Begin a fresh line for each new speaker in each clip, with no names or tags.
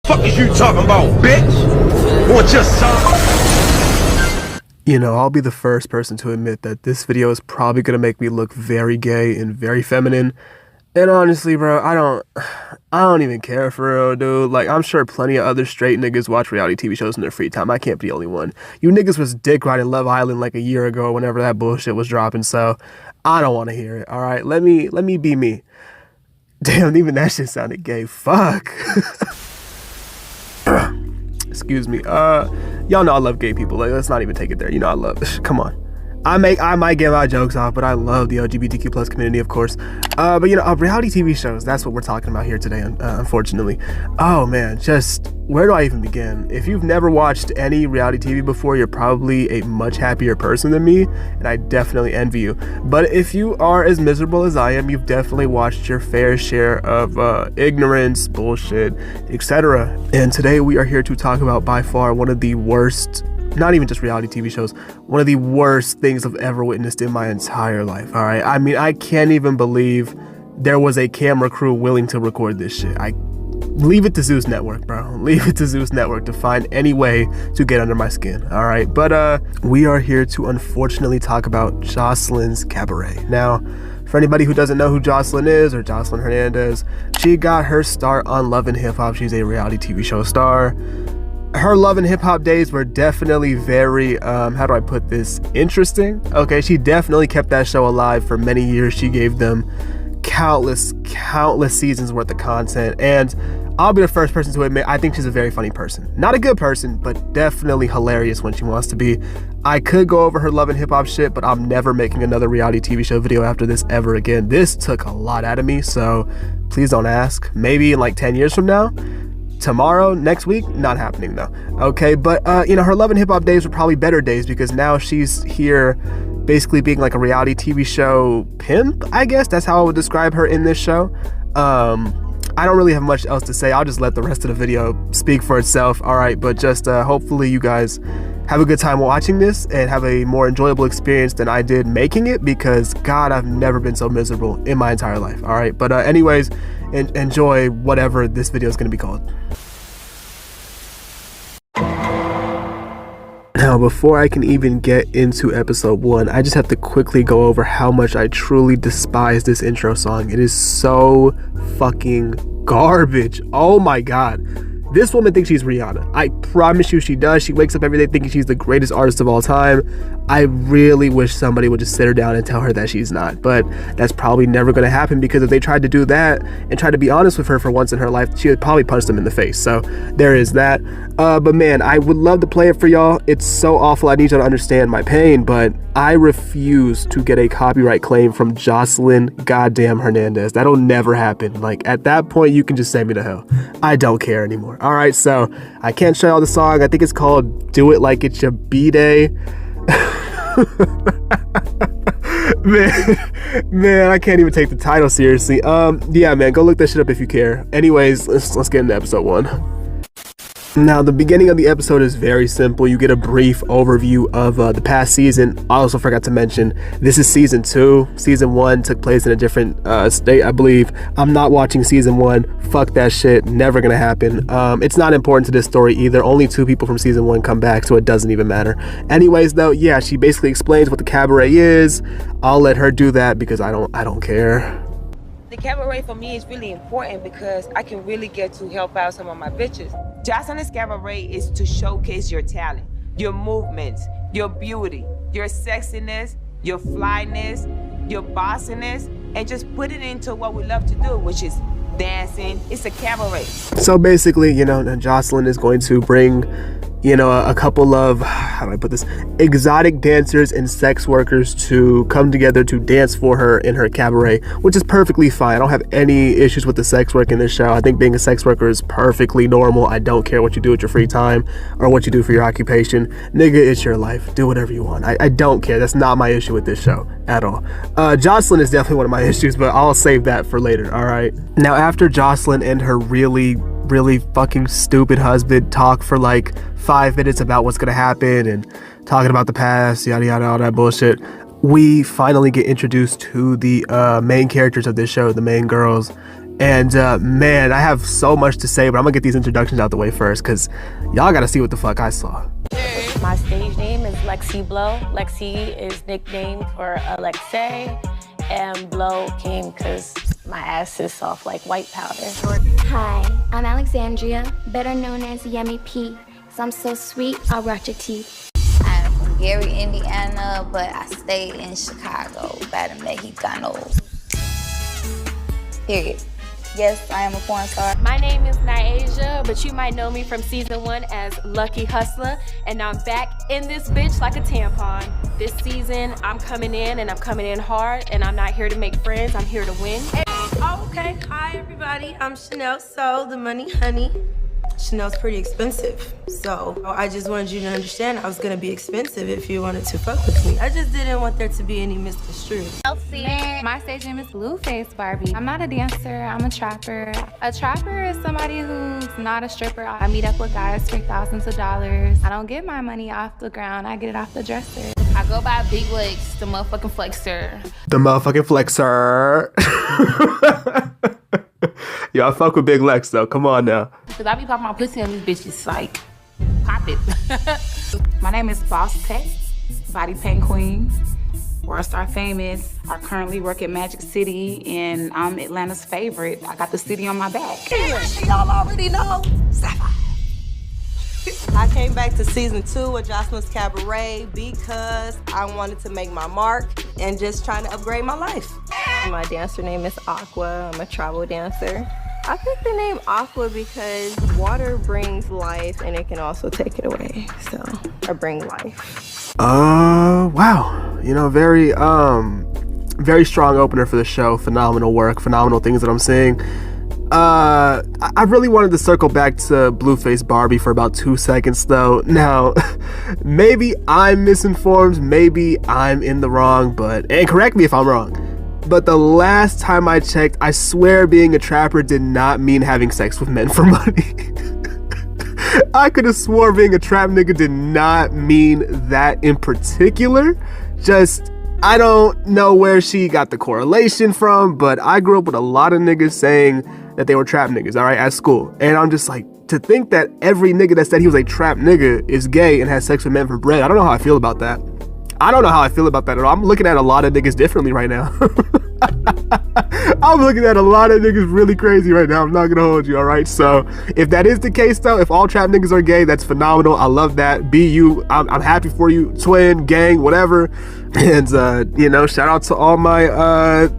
Fuck is you talking about, bitch? Want your son?
You know, I'll be the first person to admit that this video is probably gonna make me look very gay and very feminine. And honestly, bro, I don't even care for real, dude. Like, I'm sure plenty of other straight niggas watch reality TV shows in their free time. I can't be the only one. You niggas was dick riding Love Island like a year ago whenever that bullshit was dropping, so I don't want to hear it, all right? Let me be me. Damn, even that shit sounded gay. Fuck. Excuse me. Y'all know I love gay people. Like, let's not even take it there. You know I love come on. I might get my jokes off, but I love the LGBTQ plus community, of course. But you know, reality TV shows, that's what we're talking about here today, unfortunately. Oh man, just where do I even begin? If you've never watched any reality TV before, you're probably a much happier person than me, and I definitely envy you. But if you are as miserable as I am, you've definitely watched your fair share of ignorance, bullshit, etc. And today we are here to talk about by far one of the worst, not even just reality TV shows, one of the worst things I've ever witnessed in my entire life, all right? I mean, I can't even believe there was a camera crew willing to record this shit. Leave it to Zeus Network, bro. Leave it to Zeus Network to find any way to get under my skin, all right? But we are here to unfortunately talk about Jocelyn's Cabaret. Now, for anybody who doesn't know who Jocelyn is, or Jocelyn Hernandez, she got her start on Love and Hip Hop. She's a reality TV show star. Her Love and Hip Hop days were definitely very, how do I put this, interesting. Okay, she definitely kept that show alive for many years. She gave them countless seasons worth of content, and I'll be the first person to admit I think she's a very funny person. Not a good person, but definitely hilarious when she wants to be. I could go over her Love and Hip Hop shit, but I'm never making another reality TV show video after this ever again. This took a lot out of me, so please don't ask. Maybe in like 10 years from now. Tomorrow, next week, not happening though. Okay, but you know, her Love and Hip Hop days were probably better days because now she's here basically being like a reality TV show pimp, I guess. That's how I would describe her in this show. I don't really have much else to say. I'll just let the rest of the video speak for itself, all right? But just hopefully you guys have a good time watching this and have a more enjoyable experience than I did making it, because God, I've never been so miserable in my entire life, all right? But anyways, enjoy whatever this video is going to be called. Now, before I can even get into episode 1, I just have to quickly go over how much I truly despise this intro song. It is so fucking garbage. Oh my God. This woman thinks she's Rihanna. I promise you she does. She wakes up every day thinking she's the greatest artist of all time. I really wish somebody would just sit her down and tell her that she's not. But that's probably never going to happen, because if they tried to do that and tried to be honest with her for once in her life, she would probably punch them in the face. So there is that. But man, I would love to play it for y'all. It's so awful. I need y'all to understand my pain, but I refuse to get a copyright claim from Jocelyn goddamn Hernandez. That'll never happen. Like, at that point, you can just send me to hell. I don't care anymore. All right, so I can't show y'all the song. I think it's called Do It Like It's Your B-Day. man, I can't even take the title seriously. Yeah, man, go look that shit up if you care. Anyways, let's get into episode 1. Now, the beginning of the episode is very simple. You get a brief overview of the past season. I also forgot to mention, this is season 2. Season 1 took place in a different state, I believe. I'm not watching season 1. Fuck that shit. Never gonna happen. It's not important to this story either. Only 2 people from season 1 come back, so it doesn't even matter. Anyways, though, yeah, she basically explains what the cabaret is. I'll let her do that because I don't care.
The cabaret for me is really important because I can really get to help out some of my bitches. Jocelyn's Cabaret is to showcase your talent, your movements, your beauty, your sexiness, your flyness, your bossiness, and just put it into what we love to do, which is dancing. It's a cabaret.
So basically, you know, Jocelyn is going to bring, you know, a couple of, how do I put this, exotic dancers and sex workers to come together to dance for her in her cabaret, which is perfectly fine. I don't have any issues with the sex work in this show. I think being a sex worker is perfectly normal. I don't care what you do with your free time or what you do for your occupation. Nigga, it's your life. Do whatever you want. I don't care. That's not my issue with this show at all. Jocelyn is definitely one of my issues, but I'll save that for later, all right? Now, after Jocelyn and her really fucking stupid husband talk for like 5 minutes about what's gonna happen and talking about the past, yada yada, all that bullshit, we finally get introduced to the main characters of this show, the main girls, And man, I have so much to say, but I'm gonna get these introductions out the way first, because y'all gotta see what the fuck I saw.
My stage name is Lexi Blow. Lexi is nicknamed for Alexei, and Blow came because my ass is soft like white powder.
Hi, I'm Alexandria, better known as Yummy P. So I'm so sweet, I'll rot your teeth.
I'm from Gary, Indiana, but I stay in Chicago by the Mexicanos. Period. Yes, I am a porn star.
My name is Nyasia, but you might know me from season 1 as Lucky Hustler, and I'm back in this bitch like a tampon. This season, I'm coming in, and I'm coming in hard, and I'm not here to make friends, I'm here to win.
Oh, okay. Hi, everybody. I'm Chanel So, the money honey. Chanel's pretty expensive, so I just wanted you to understand I was gonna be expensive if you wanted to fuck with me. I just didn't want there to be any misconstrued.
My stage name is Blueface Barbie. I'm not a dancer, I'm a trapper. A trapper is somebody who's not a stripper. I meet up with guys for thousands of dollars. I don't get my money off the ground, I get it off the dresser.
I go by Big Legs, the motherfucking flexer.
The motherfucking flexer. Yo, I fuck with Big Lex though. Come on now.
Cause I be popping my pussy on these bitches, like, pop it. My name is Boss Pet, Body Paint Queen, World Star Famous. I currently work at Magic City, and I'm Atlanta's favorite. I got the city on my back.
Y'all already know. Sapphire. I came back to season 2 of Jocelyn's Cabaret because I wanted to make my mark and just trying to upgrade my life.
My dancer name is Aqua. I'm a travel dancer. I picked the name Aqua because water brings life and it can also take it away. So I bring life.
Wow. You know, very strong opener for the show. Phenomenal work, phenomenal things that I'm seeing. I really wanted to circle back to Blueface Barbie for about 2 seconds though. Now, maybe I'm misinformed, maybe I'm in the wrong, and correct me if I'm wrong, but the last time I checked, I swear being a trapper did not mean having sex with men for money. I could have swore being a trap nigga did not mean that in particular. Just, I don't know where she got the correlation from, but I grew up with a lot of niggas saying that they were trap niggas, all right, at school. And I'm just like, to think that every nigga that said he was a trap nigga is gay and has sex with men for bread, I don't know how I feel about that. I don't know how I feel about that at all. I'm looking at a lot of niggas differently right now. I'm looking at a lot of niggas really crazy right now. I'm not gonna hold you, all right? So if that is the case though, if all trap niggas are gay, that's phenomenal. I love that. Be you. I'm happy for you. Twin, gang, whatever. And you know, shout out to all my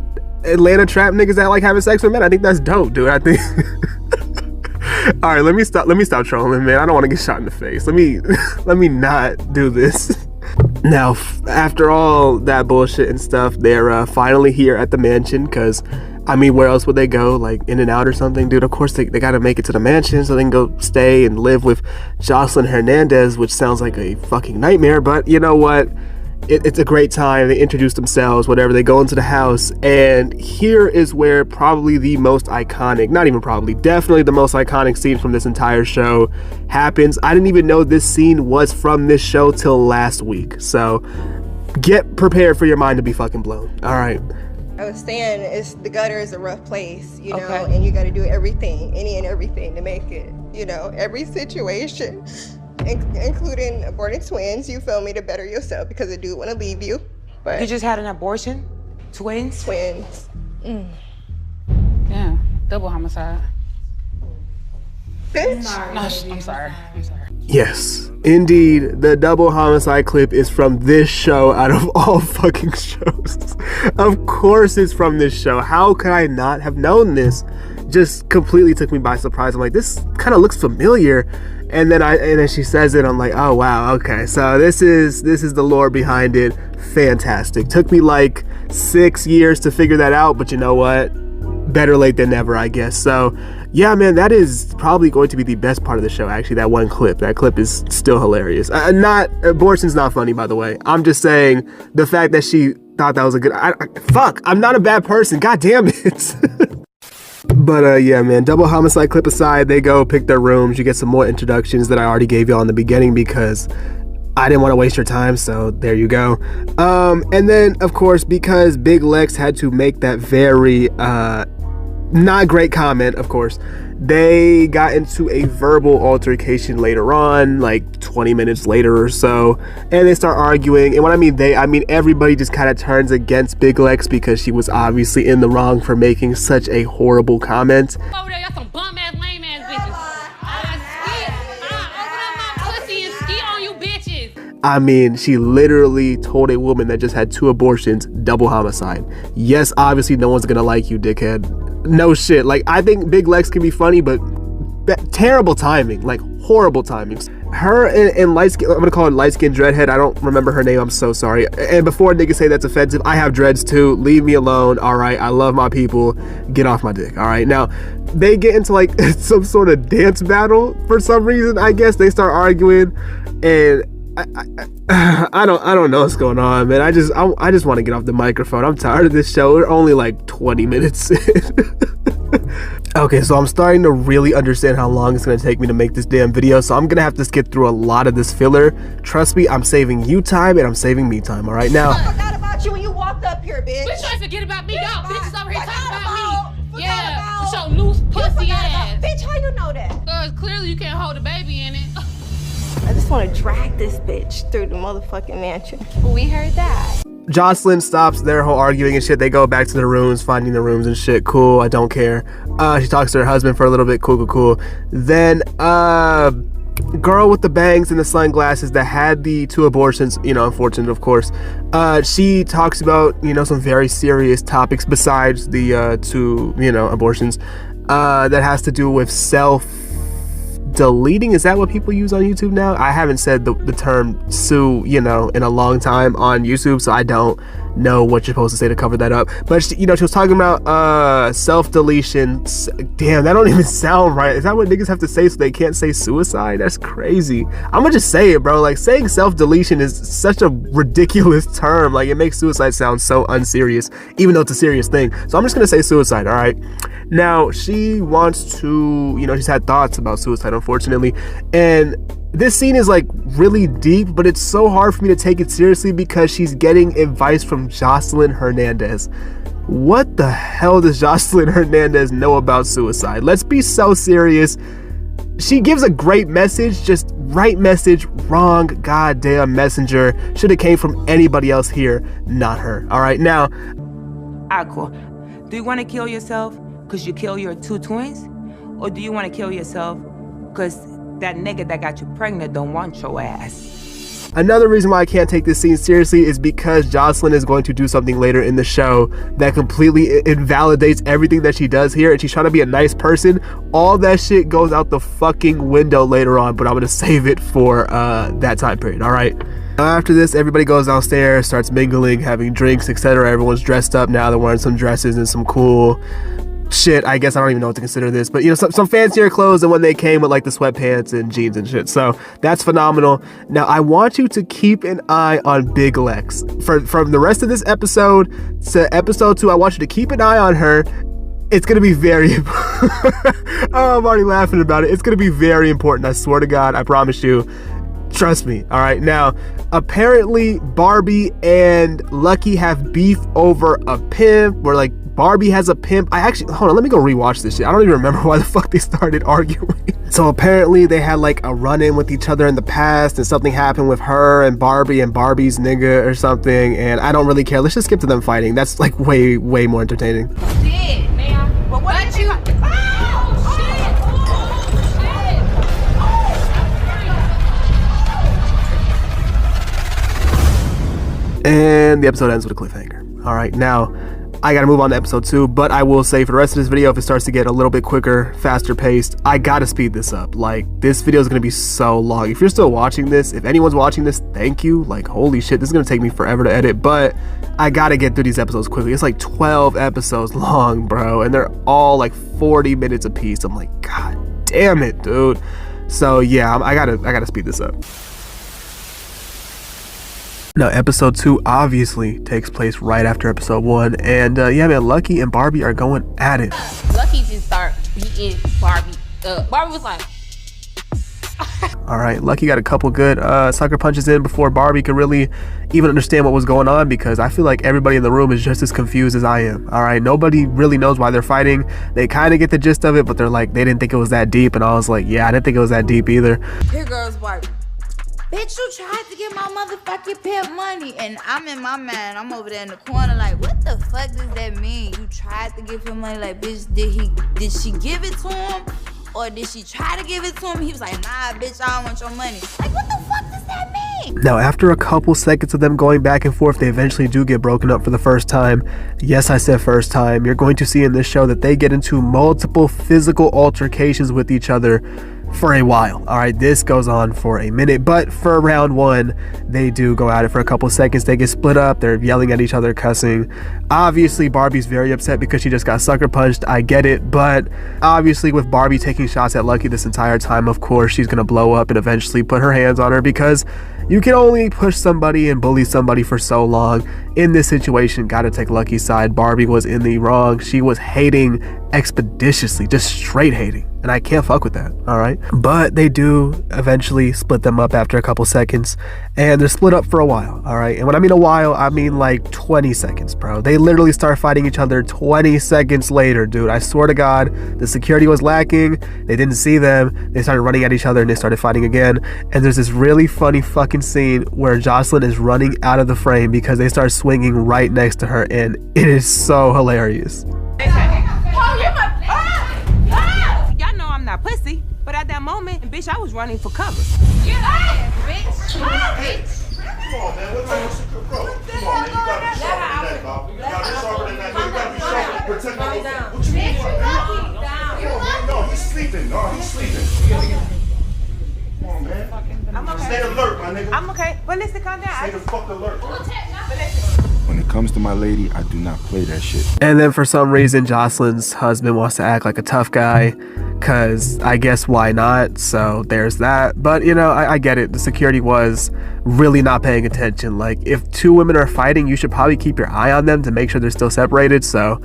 Atlanta trap niggas that like having sex with men. I think that's dope, dude. I think. All right, let me stop trolling, man. I don't want to get shot in the face. Let me not do this. Now, after all that bullshit and stuff, they're finally here at the mansion, because, I mean, where else would they go? Like, In and Out or something? Dude, of course they gotta make it to the mansion so they can go stay and live with Jocelyn Hernandez, which sounds like a fucking nightmare, but you know what? It's a great time. They introduce themselves, whatever. They go into the house, and here is where probably the most iconic, not even probably, definitely the most iconic scene from this entire show happens. I didn't even know this scene was from this show till last week. So get prepared for your mind to be fucking blown. All right.
I was saying the gutter is a rough place, you know, and you got to do everything, any and everything to make it, you know, every situation. Including aborting twins, you feel me, to better yourself because I do want to leave you. But
You just had an abortion? Twins?
Twins.
Yeah, double homicide.
Bitch.
No, I'm sorry.
Yes, indeed, the double homicide clip is from this show out of all fucking shows. Of course it's from this show. How could I not have known this? Just completely took me by surprise. I'm like, this kind of looks familiar. And then she says it, I'm like, oh wow, okay. So this is the lore behind it. Fantastic. Took me like 6 years to figure that out, but you know what? Better late than never, I guess. So yeah, man, that is probably going to be the best part of the show, actually, that one clip. That clip is still hilarious. Abortion's not funny, by the way. I'm just saying the fact that she thought that was a good, I'm not a bad person. God damn it. But yeah, man, double homicide clip aside, they go pick their rooms. You get some more introductions that I already gave y'all in the beginning because I didn't want to waste your time, so there you go. And then, of course, because Big Lex had to make that very Not great comment, of course. They got into a verbal altercation later on, like 20 minutes later or so, and they start arguing. And when I mean they, I mean everybody just kind of turns against Big Lex because she was obviously in the wrong for making such a horrible comment.
Over there, y'all some bum ass, lame ass bitches. Open up my pussy and ski on you bitches.
I mean, she literally told a woman that just had 2 abortions, double homicide. Yes, obviously no one's gonna like you, dickhead. No shit. Like, I think Big Lex can be funny, but terrible timing, like horrible timings. Her and light skin, I'm gonna call it light skin dreadhead. I don't remember her name. I'm so sorry. And before niggas say that's offensive, I have dreads too. Leave me alone. All right. I love my people. Get off my dick. All right. Now they get into like some sort of dance battle for some reason. I guess they start arguing, and I don't know what's going on, man. I just want to get off the microphone. I'm tired of this show. We're only like 20 minutes in. Okay, so I'm starting to really understand how long it's gonna take me to make this damn video, so I'm gonna have to skip through a lot of this filler. Trust me, I'm saving you time and I'm saving me time. All right, now.
I forgot about you when you walked up here, bitch.
Bitch, trying to forget about me, y'all. Bitches over here talking about me. Yeah, with your loose pussy ass.
Bitch, how you know that?
Cause clearly you can't hold a baby in it.
I just want to drag this bitch through the motherfucking mansion.
We heard that.
Jocelyn stops their whole arguing and shit. They go back to their rooms, finding the rooms and shit. Cool, I don't care. She talks to her husband for a little bit. Cool. Then, girl with the bangs and the sunglasses that had the 2 abortions, you know, unfortunate, of course. She talks about, you know, some very serious topics besides the 2, you know, abortions. That has to do with deleting. Is that what people use on YouTube now? I haven't said the term sue, you know, in a long time on YouTube, so I don't know what you're supposed to say to cover that up. But she, you know, she was talking about self-deletion. Damn, that don't even sound right. Is that what niggas have to say so they can't say suicide? That's crazy. I'm gonna just say it, bro. Like, saying self-deletion is such a ridiculous term. Like, it makes suicide sound so unserious, even though it's a serious thing. So I'm just gonna say suicide. All right. Now, she wants to, you know, she's had thoughts about suicide, unfortunately, and this scene is like really deep, but it's so hard for me to take it seriously because she's getting advice from Jocelyn Hernandez. What the hell does Jocelyn Hernandez know about suicide? Let's be so serious. She gives a great message, just right message, wrong goddamn messenger. Should have came from anybody else here, not her. All right, now.
Aqua, do you want to kill yourself because you kill your 2 twins? Or do you want to kill yourself because that nigga that got you pregnant don't want your ass?
Another reason why I can't take this scene seriously is because Jocelyn is going to do something later in the show that completely invalidates everything that she does here, and she's trying to be a nice person. All that shit goes out the fucking window later on, but I'm gonna save it for that time period. All right. After this, everybody goes downstairs, starts mingling, having drinks, etc. Everyone's dressed up now. They're wearing some dresses and some cool shit. I guess I don't even know what to consider this, but you know, some fancier clothes than when they came with like the sweatpants and jeans and shit. So that's phenomenal. Now I want you to keep an eye on Big Lex from the rest of this episode to episode 2. I want you to keep an eye on her. It's gonna be very oh, I'm already laughing about it. It's gonna be very important. I swear to God, I promise you. Trust me. All right. Now, apparently Barbie and Lucky have beef over a pimp, where like Barbie has a pimp. Hold on, let me go rewatch this shit. I don't even remember why the fuck they started arguing. So apparently they had like a run-in with each other in the past, and something happened with her and Barbie's nigga or something, and I don't really care. Let's just skip to them fighting. That's like way more entertaining.
Shit, man. But what you?
And the episode ends with a cliffhanger. All right, now I gotta move on to episode 2, but I will say for the rest of this video, if it starts to get a little bit quicker, faster paced, I gotta speed this up. Like, this video is gonna be so long. If you're still watching this, if anyone's watching this, thank you. Like, holy shit, this is gonna take me forever to edit, but I gotta get through these episodes quickly. It's like 12 episodes long, bro, and they're all like 40 minutes a piece. I'm like, god damn it, dude. So yeah, I gotta speed this up. Now, episode 2 obviously takes place right after episode 1, and yeah, man, Lucky and Barbie are going at it.
Lucky just start beating Barbie up. Barbie was like,
All right, Lucky got a couple good sucker punches in before Barbie could really even understand what was going on, because I feel like everybody in the room is just as confused as I am. All right, nobody really knows why they're fighting. They kind of get the gist of it, but they're like, they didn't think it was that deep. And I was like, yeah, I didn't think it was that deep either.
Here goes Barbie. Bitch, you tried to get my motherfucking pimp money. And I'm in my mind, I'm over there in the corner like, what the fuck does that mean? You tried to give him money, like, bitch, did she give it to him? Or did she try to give it to him? He was like, nah, bitch, I don't want your money. Like, what the fuck does that mean?
Now, after a couple seconds of them going back and forth, they eventually do get broken up for the first time. Yes, I said first time. You're going to see in this show that they get into multiple physical altercations with each other for a while. All right, this goes on for a minute, but for round one, they do go at it for a couple seconds. They get split up. They're yelling at each other, cussing. Obviously, Barbie's very upset because she just got sucker punched. I get it, but obviously with Barbie taking shots at Lucky this entire time, of course, she's gonna blow up and eventually put her hands on her, because you can only push somebody and bully somebody for so long. In this situation, gotta take Lucky's side. Barbie was in the wrong. She was hating expeditiously, just straight hating. And I can't fuck with that, all right? But they do eventually split them up after a couple seconds, and they're split up for a while, all right? And when I mean a while, I mean like 20 seconds, bro. They literally start fighting each other 20 seconds later, dude. I swear to God, the security was lacking. They didn't see them. They started running at each other and they started fighting again. And there's this really funny fucking scene where Jocelyn is running out of the frame because they start swinging right next to her, and it is so hilarious.
Not pussy, but at that moment, bitch, I was running for cover.
Get out, bitch. Bitch.
Come on, man. Come on, man. You gotta be sharper than that, Bob. You gotta be sharper than that. You gotta be sharper. Protect my life. What you mean? Come on, man. No, he's sleeping. No, he's sleeping. Come on, man.
I'm okay.
Stay alert, my nigga.
I'm okay. But listen, calm down.
Stay the fuck alert.
When it comes to my lady, I do not play that shit.
And then for some reason, Jocelyn's husband wants to act like a tough guy, because I guess why not? So there's that. But you know, I get it. The security was really not paying attention. Like, if two women are fighting, you should probably keep your eye on them to make sure they're still separated. So,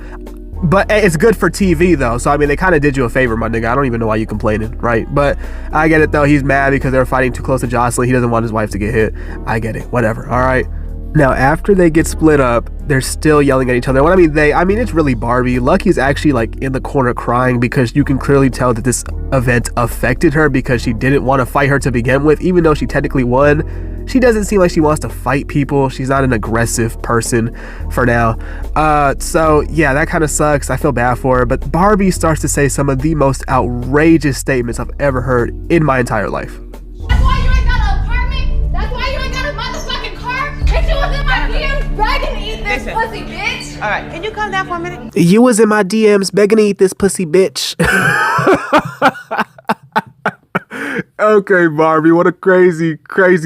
but it's good for TV though. So I mean, they kind of did you a favor, my nigga. I don't even know why you complaining, right? But I get it though. He's mad because they're fighting too close to Jocelyn. He doesn't want his wife to get hit. I get it. Whatever. All right. Now, after they get split up, they're still yelling at each other. When I mean, it's really Barbie. Lucky's actually like in the corner crying, because you can clearly tell that this event affected her, because she didn't want to fight her to begin with. Even though she technically won, she doesn't seem like she wants to fight people. She's not an aggressive person for now. So yeah, that kind of sucks. I feel bad for her. But Barbie starts to say some of the most outrageous statements I've ever heard in my entire life.
Begging to eat this pussy, bitch.
All right, can you calm down for a minute?
You was in my DMs begging to eat this pussy, bitch. Okay, Barbie, what a crazy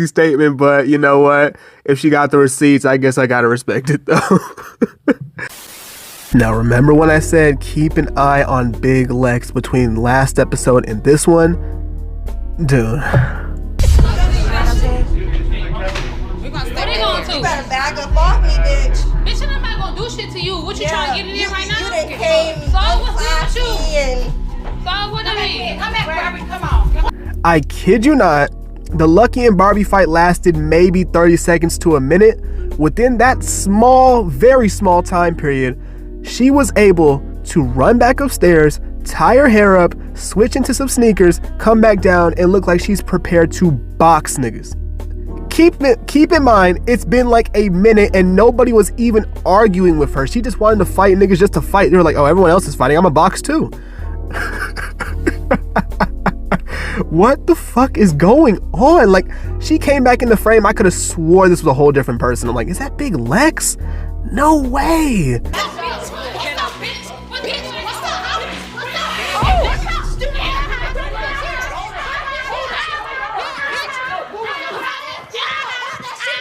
statement. But you know what? If she got the receipts, I guess I gotta respect it though. Now, remember when I said keep an eye on Big Lex between last episode and this one? Dude.
You better back up off me, bitch.
Bitch, I'm not gonna do shit to you. What you trying to get in here right now?
You done came
so what's with you?
And
so what I mean? Come back, Barbie. Come on.
I kid you not, the Lucky and Barbie fight lasted maybe 30 seconds to a minute. Within that small, very small time period, she was able to run back upstairs, tie her hair up, switch into some sneakers, come back down, and look like she's prepared to box niggas. Keep in mind, it's been like a minute and nobody was even arguing with her. She just wanted to fight niggas just to fight. They were like, oh, everyone else is fighting, I'm a box too. What the fuck is going on? Like, she came back in the frame. I could have swore this was a whole different person. I'm like, is that Big Lex? No way.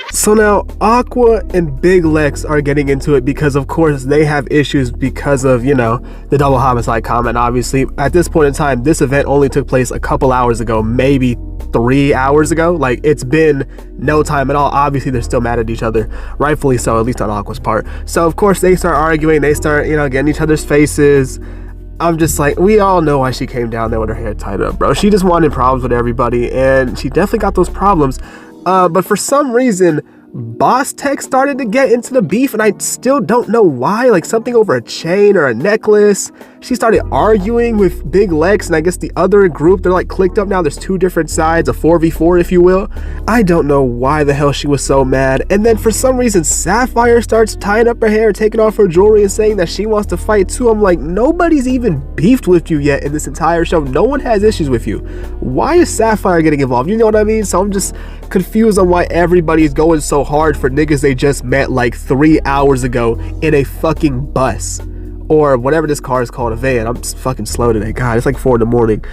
So now Aqua and Big Lex are getting into it because of course they have issues because of, you know, the double homicide comment. Obviously at this point in time, this event only took place a couple hours ago, maybe 3 hours ago. Like, it's been no time at all. Obviously they're still mad at each other, rightfully so, at least on Aqua's part. So of course they start arguing, they start, you know, getting each other's faces. I'm just like, we all know why she came down there with her hair tied up, bro. She just wanted problems with everybody, and she definitely got those problems. But for some reason, Boss Tech started to get into the beef, and I still don't know why. Like something over a chain or a necklace. She started arguing with Big Lex, and I guess the other group, they're like clicked up now. There's two different sides, a 4v4 if you will. I don't know why the hell she was so mad. And then for some reason, Sapphire starts tying up her hair, taking off her jewelry, and saying that she wants to fight too. I'm like, nobody's even beefed with you yet in this entire show. No one has issues with you. Why is Sapphire getting involved? You know what I mean? So I'm just confused on why everybody's going so hard for niggas they just met like 3 hours ago in a fucking bus. Or whatever this car is called, a van. I'm just fucking slow today. God, it's like 4 in the morning.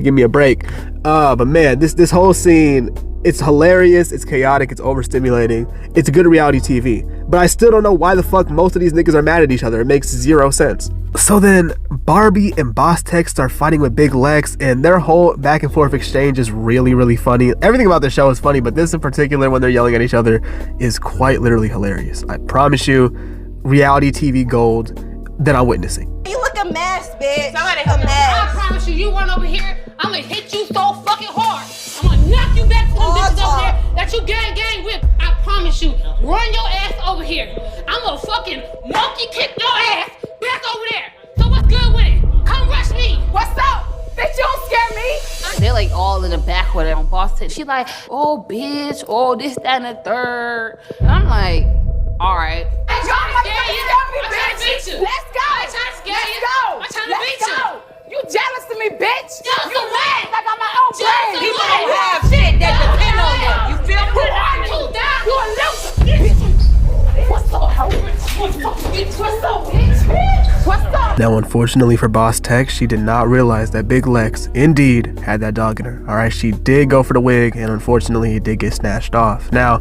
Give me a break. But man, this whole scene, it's hilarious, it's chaotic, it's overstimulating. It's good reality TV. But I still don't know why the fuck most of these niggas are mad at each other. It makes zero sense. So then Barbie and Boss Tech start fighting with Big Lex, and their whole back and forth exchange is really, really funny. Everything about the show is funny, but this in particular, when they're yelling at each other, is quite literally hilarious. I promise you, reality TV gold that I'm witnessing.
You look a mess, bitch.
Somebody
a mess.
I promise you, you run over here, I'm gonna hit you so fucking hard. I'm gonna knock you back to them bitches over there that you gang with. I promise you, run your ass over here. I'm gonna fucking monkey kick your ass back over there. So what's good with it? Come rush me. What's up? Bitch, you don't scare me.
They're like all in the back with it on Boss Tech. She like, oh bitch, oh this, that, and the third. And I'm like, all right.
I'm trying to beat you. Let's go. I'm trying to scare you. I'm trying to beat you. You jealous of me, bitch. You mad. Like I'm my own brain.
People don't have shit that depend on them. You feel me?
You a loser. What's up, bitch? What's up, bitch? What's up?
Now, unfortunately for Boss Tech, she did not realize that Big Lex indeed had that dog in her. All right, she did go for the wig, and unfortunately, it did get snatched off. Now,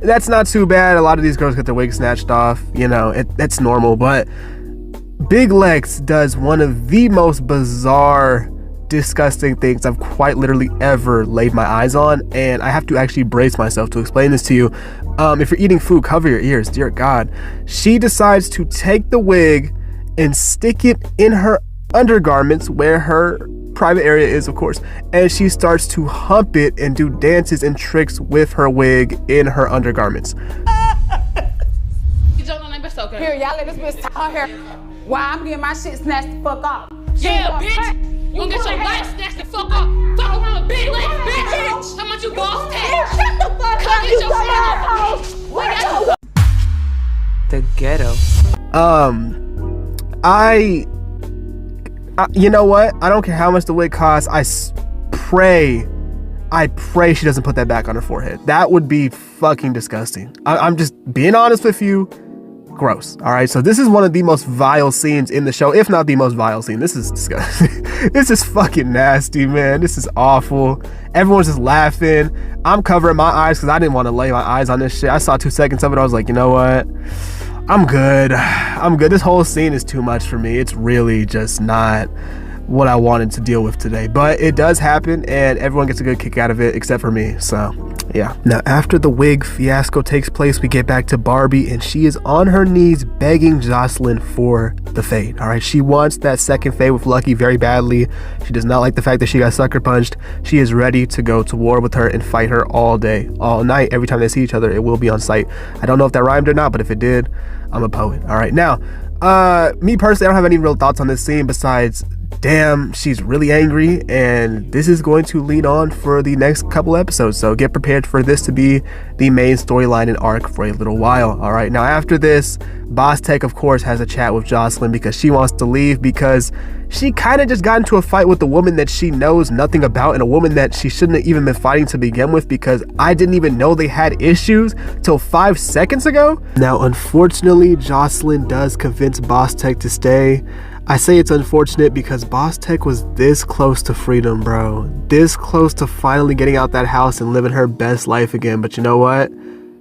that's not too bad. A lot of these girls get their wigs snatched off. You know, that's normal. But Big Lex does one of the most bizarre, disgusting things I've quite literally ever laid my eyes on. And I have to actually brace myself to explain this to you. If you're eating food, cover your ears. Dear God. She decides to take the wig and stick it in her undergarments where her private area is, of course, and she starts to hump it and do dances and tricks with her wig in her undergarments.
You don't know that bitch, okay?
Here, y'all let this bitch talk here. Why I'm getting my shit snatched the fuck off.
Yeah, bitch. You gonna get your life snatched the fuck up. Fuck around with Big Lex, bitch. How much you Boss Tech? Shut the fuck up, you asshole.
The ghetto.
You know what? I don't care how much the wig costs. I pray she doesn't put that back on her forehead. That would be fucking disgusting. I'm just being honest with you. Gross. All right. So this is one of the most vile scenes in the show, if not the most vile scene. This is disgusting. This is fucking nasty, man. This is awful. Everyone's just laughing. I'm covering my eyes because I didn't want to lay my eyes on this shit. I saw 2 seconds of it. I was like, you know what? I'm good. This whole scene is too much for me. It's really just not what I wanted to deal with today. But it does happen, and everyone gets a good kick out of it, except for me. So, yeah. Now, after the wig fiasco takes place, we get back to Barbie, and she is on her knees begging Jocelyn for the fade. All right, she wants that second fade with Lucky very badly. She does not like the fact that she got sucker punched. She is ready to go to war with her and fight her all day, all night. Every time they see each other, it will be on sight. I don't know if that rhymed or not, but if it did, I'm a poet. All right, now, me personally, I don't have any real thoughts on this scene besides, damn, she's really angry, and this is going to lead on for the next couple episodes, so get prepared for this to be the main storyline and arc for a little while. All right, now after this, Boss Tech, of course, has a chat with Jocelyn because she wants to leave because she kind of just got into a fight with a woman that she knows nothing about, and a woman that she shouldn't have even been fighting to begin with, because I didn't even know they had issues till 5 seconds ago. Now, unfortunately, Jocelyn does convince Boss Tech to stay. I say it's unfortunate because Boss Tech was this close to freedom, bro. This close to finally getting out that house and living her best life again. But you know what?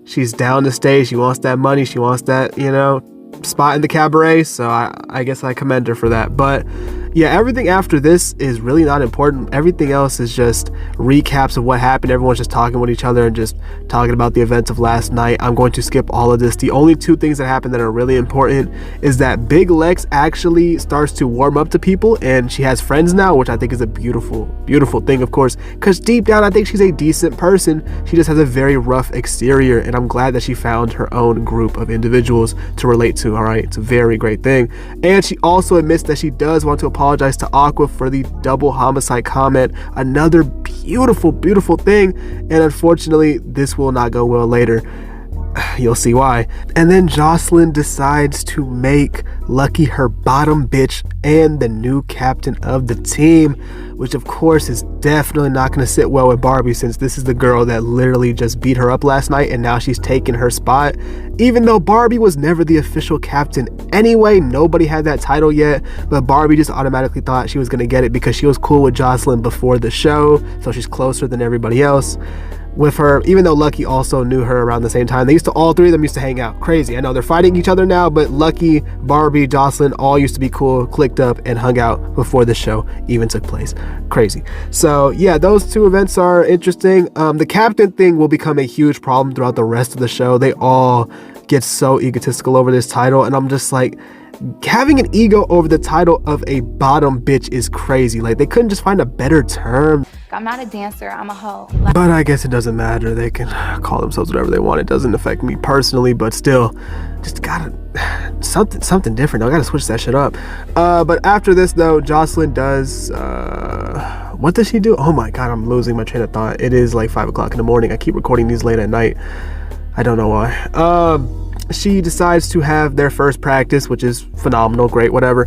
She's down to stay. She wants that money. She wants that, you know, spot in the cabaret, so I guess I commend her for that. But yeah, everything after this is really not important. Everything else is just recaps of what happened. Everyone's just talking with each other and just talking about the events of last night. I'm going to skip all of this. The only two things that happen that are really important is that Big Lex actually starts to warm up to people, and she has friends now, which I think is a beautiful, beautiful thing, of course, because deep down I think she's a decent person. She just has a very rough exterior, and I'm glad that she found her own group of individuals to relate to. All right, it's a very great thing. And she also admits that she does want to apologize to Aqua for the double homicide comment. Another beautiful, beautiful thing. And unfortunately, this will not go well later. You'll see why. And then Jocelyn decides to make Lucky her bottom bitch and the new captain of the team, which of course is definitely not going to sit well with Barbie, since this is the girl that literally just beat her up last night and now she's taking her spot. Even though Barbie was never the official captain anyway, nobody had that title yet, but Barbie just automatically thought she was going to get it because she was cool with Jocelyn before the show, so she's closer than everybody else with her, even though Lucky also knew her around the same time. All three of them used to hang out. Crazy. I know they're fighting each other now, but Lucky, Barbie, Jocelyn all used to be cool, clicked up, and hung out before the show even took place. Crazy. So yeah, those two events are interesting. The captain thing will become a huge problem throughout the rest of the show. They all get so egotistical over this title, and I'm just like, having an ego over the title of a bottom bitch is crazy. Like, they couldn't just find a better term.
I'm not a dancer, I'm a hoe.
But I guess it doesn't matter. They can call themselves whatever they want. It doesn't affect me personally, but still, just gotta something different. I gotta switch that shit up. But after this though, Jocelyn does what does she do? Oh my god, I'm losing my train of thought. It is like 5 o'clock in the morning. I keep recording these late at night. I don't know why. She decides to have their first practice, which is phenomenal, great, whatever.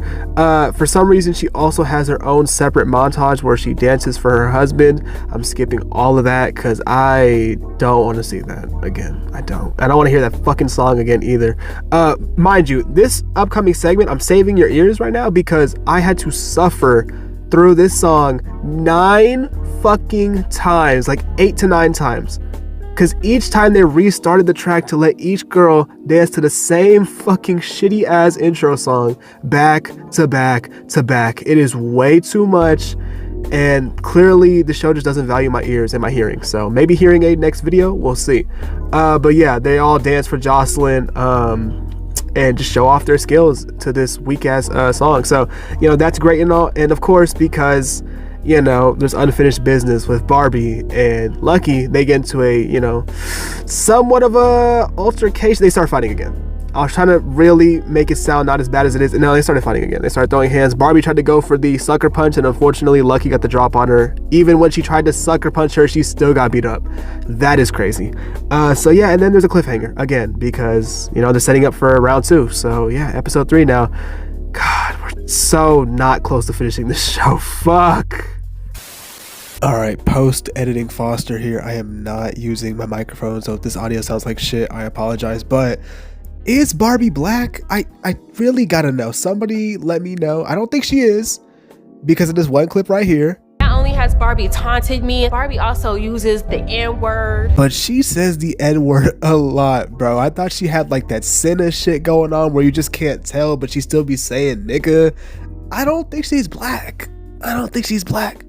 For some reason, she also has her own separate montage where she dances for her husband. I'm skipping all of that because I don't want to see that again. I don't want to hear that fucking song again either. Mind you, this upcoming segment, I'm saving your ears right now because I had to suffer through this song 9 fucking times, like 8 to 9 times. Because each time they restarted the track to let each girl dance to the same fucking shitty ass intro song back to back to back. It is way too much, and clearly the show just doesn't value my ears and my hearing. So maybe hearing aid next video, we'll see. But yeah, they all dance for Jocelyn and just show off their skills to this weak ass song. So, you know, that's great and all. And of course, because, you know, there's unfinished business with Barbie and Lucky, they get into a, you know, somewhat of a altercation. They start fighting again. I was trying to really make it sound not as bad as it is, and now they started fighting again. They started throwing hands. Barbie tried to go for the sucker punch, and unfortunately Lucky got the drop on her. Even when she tried to sucker punch her, she still got beat up. That is crazy. So yeah, and then there's a cliffhanger again because, you know, they're setting up for round 2. So yeah, episode 3 now. God, we're so not close to finishing this show. Fuck. All right, post-editing Foster here. I am not using my microphone, so if this audio sounds like shit, I apologize. But is Barbie black? I really gotta know. Somebody let me know. I don't think she is because of this one clip right here.
Not only has Barbie taunted me, Barbie also uses the N-word.
But she says the N-word a lot, bro. I thought she had like that Senna shit going on where you just can't tell, but she still be saying nigga. I don't think she's black. I don't think she's black.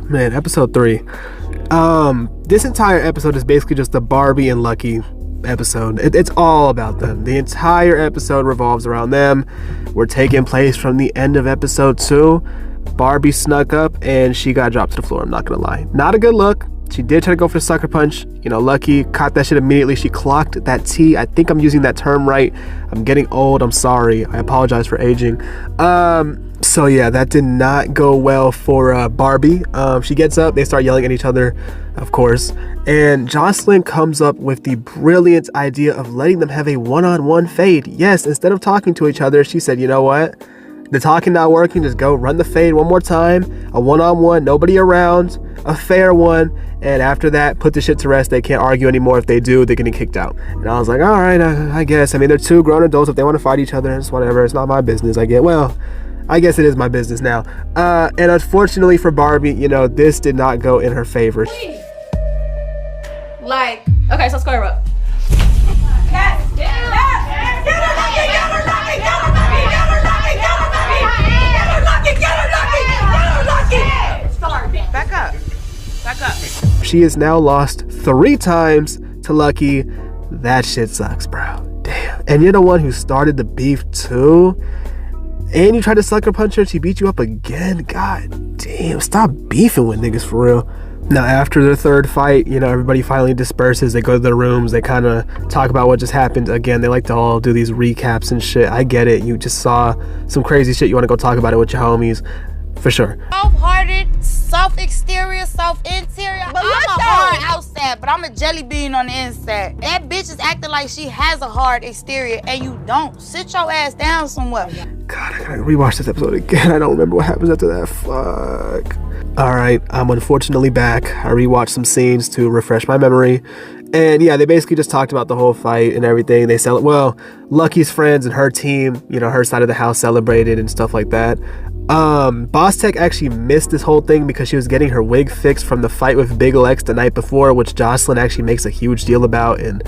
Man, episode 3. This entire episode is basically just the Barbie and Lucky episode. It's all about them. The entire episode revolves around them. We're taking place from the end of episode 2. Barbie snuck up and she got dropped to the floor. I'm not gonna lie. Not a good look. She did try to go for the sucker punch. You know, Lucky caught that shit immediately. She clocked that T. I think I'm using that term right. I'm getting old. I'm sorry. I apologize for aging. So yeah, that did not go well for Barbie. She gets up. They start yelling at each other, of course. And Jocelyn comes up with the brilliant idea of letting them have a one-on-one fade. Yes, instead of talking to each other, she said, you know what? The talking not working, just go run the fade one more time. A one-on-one, nobody around, a fair one. And after that, put the shit to rest. They can't argue anymore. If they do, they're getting kicked out. And I was like, all right, I guess. I mean, they're 2 grown adults. If they want to fight each other, it's whatever. It's not my business. I guess it is my business now. And unfortunately for Barbie, you know, this did not go in her favor.
Like, okay, so square up.
Back up. Back up.
She is now lost 3 times to Lucky. That shit sucks, bro. Damn. And you're the one who started the beef too. And you tried to sucker punch her. She beat you up again. God damn. Stop beefing with niggas for real. Now, after their 3rd fight, you know, everybody finally disperses. They go to their rooms. They kind of talk about what just happened. Again, they like to all do these recaps and shit. I get it. You just saw some crazy shit. You want to go talk about it with your homies. For sure.
Soft-hearted, soft exterior, soft interior. But I'm a hard outside, but I'm a jelly bean on the inside. That bitch is acting like she has a hard exterior and you don't. Sit your ass down somewhere.
God, I gotta rewatch this episode again. I don't remember what happens after that. Fuck. Alright, I'm unfortunately back. I rewatched some scenes to refresh my memory. And yeah, they basically just talked about the whole fight and everything. They said, well, Lucky's friends and her team, you know, her side of the house celebrated and stuff like that. Boss Tech actually missed this whole thing because she was getting her wig fixed from the fight with Big Lex the night before, which Jocelyn actually makes a huge deal about, and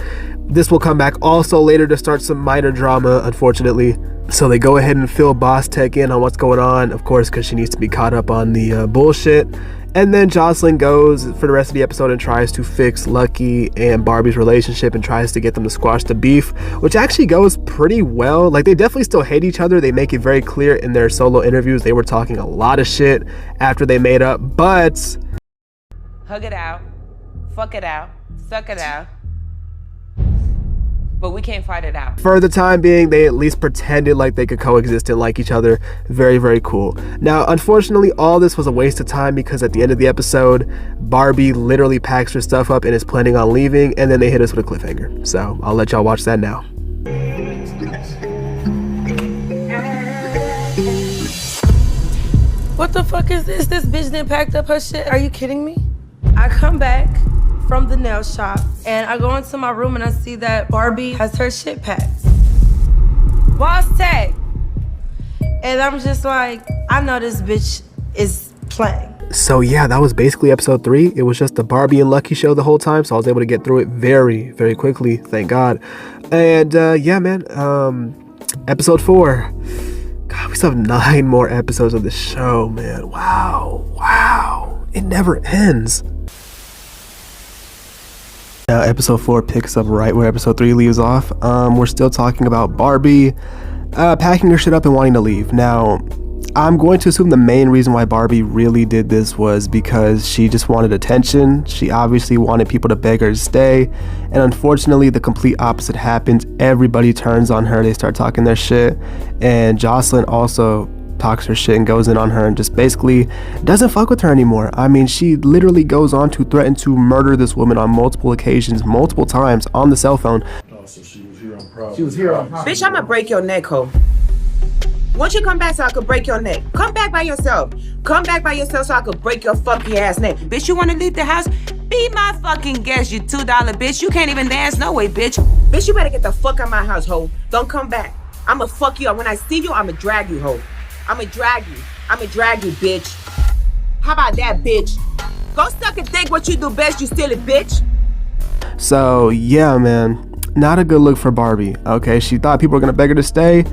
this will come back also later to start some minor drama, unfortunately. So they go ahead and fill Boss Tech in on what's going on, of course, because she needs to be caught up on the bullshit. And then Jocelyn goes for the rest of the episode and tries to fix Lucky and Barbie's relationship and tries to get them to squash the beef, which actually goes pretty well. Like, they definitely still hate each other. They make it very clear in their solo interviews. They were talking a lot of shit after they made up, but...
Hug it out. Fuck it out. Suck it out. But we can't fight it out.
For the time being, they at least pretended like they could coexist and like each other. Very, very cool. Now, unfortunately, all this was a waste of time because at the end of the episode, Barbie literally packs her stuff up and is planning on leaving, and then they hit us with a cliffhanger. So I'll let y'all watch that now.
What the fuck is this? This bitch didn't pack up her shit. Are you kidding me? I come back from the nail shop and I go into my room and I see that Barbie has her shit packed. Boss Tech. And I'm just like, I know this bitch is playing.
So yeah, that was basically episode 3. It was just the Barbie and Lucky show the whole time, so I was able to get through it very, very quickly, thank God. And yeah, man, episode 4. God, we still have 9 more episodes of the show, man. Wow. It never ends. Now, episode 4 picks up right where episode 3 leaves off. We're still talking about Barbie packing her shit up and wanting to leave. Now, I'm going to assume the main reason why Barbie really did this was because she just wanted attention. She obviously wanted people to beg her to stay. And unfortunately, the complete opposite happens. Everybody turns on her. They start talking their shit. And Jocelyn also talks her shit and goes in on her and just basically doesn't fuck with her anymore. I mean, she literally goes on to threaten to murder this woman on multiple occasions, multiple times on the cell phone.
Oh, so she was here on property.
She was here on Bitch, I'ma break your neck, ho. Once you come back so I could break your neck. Come back by yourself. Come back by yourself so I could break your fucking ass neck. Bitch, you wanna leave the house? Be my fucking guest, you $2 bitch. You can't even dance no way, bitch. Bitch, you better get the fuck out of my house, ho. Don't come back. I'ma fuck you up. When I see you, I'ma drag you, ho. I'ma drag you. I'ma drag you, bitch. How about that, bitch? Go suck and think what you do best, you silly bitch.
So, yeah, man. Not a good look for Barbie. Okay, she thought people were gonna beg her to stay.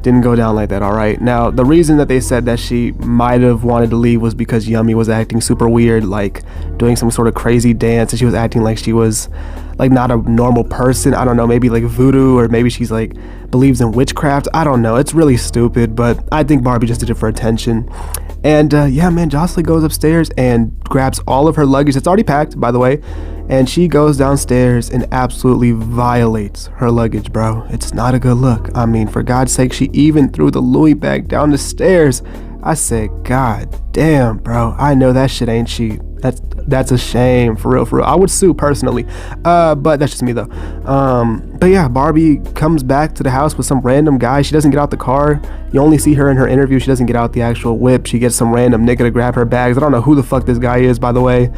Didn't go down like that, all right? Now, the reason that they said that she might have wanted to leave was because Yummy was acting super weird, like doing some sort of crazy dance, and she was acting like she was like not a normal person. I don't know, maybe like voodoo, or maybe she's like believes in witchcraft. I don't know. It's really stupid, but I think Barbie just did it for attention. And yeah, man, Jocelyn goes upstairs and grabs all of her luggage. It's already packed, by the way. And she goes downstairs and absolutely violates her luggage, bro. It's not a good look. I mean, for God's sake, she even threw the Louis bag down the stairs. I said, God damn, bro. I know that shit ain't cheap. That's a shame, for real. I would sue personally, but that's just me though. But yeah, Barbie comes back to the house with some random guy. She doesn't get out the car. You only see her in her interview. She doesn't get out the actual whip. She gets some random nigga to grab her bags. I don't know who the fuck this guy is, by the way.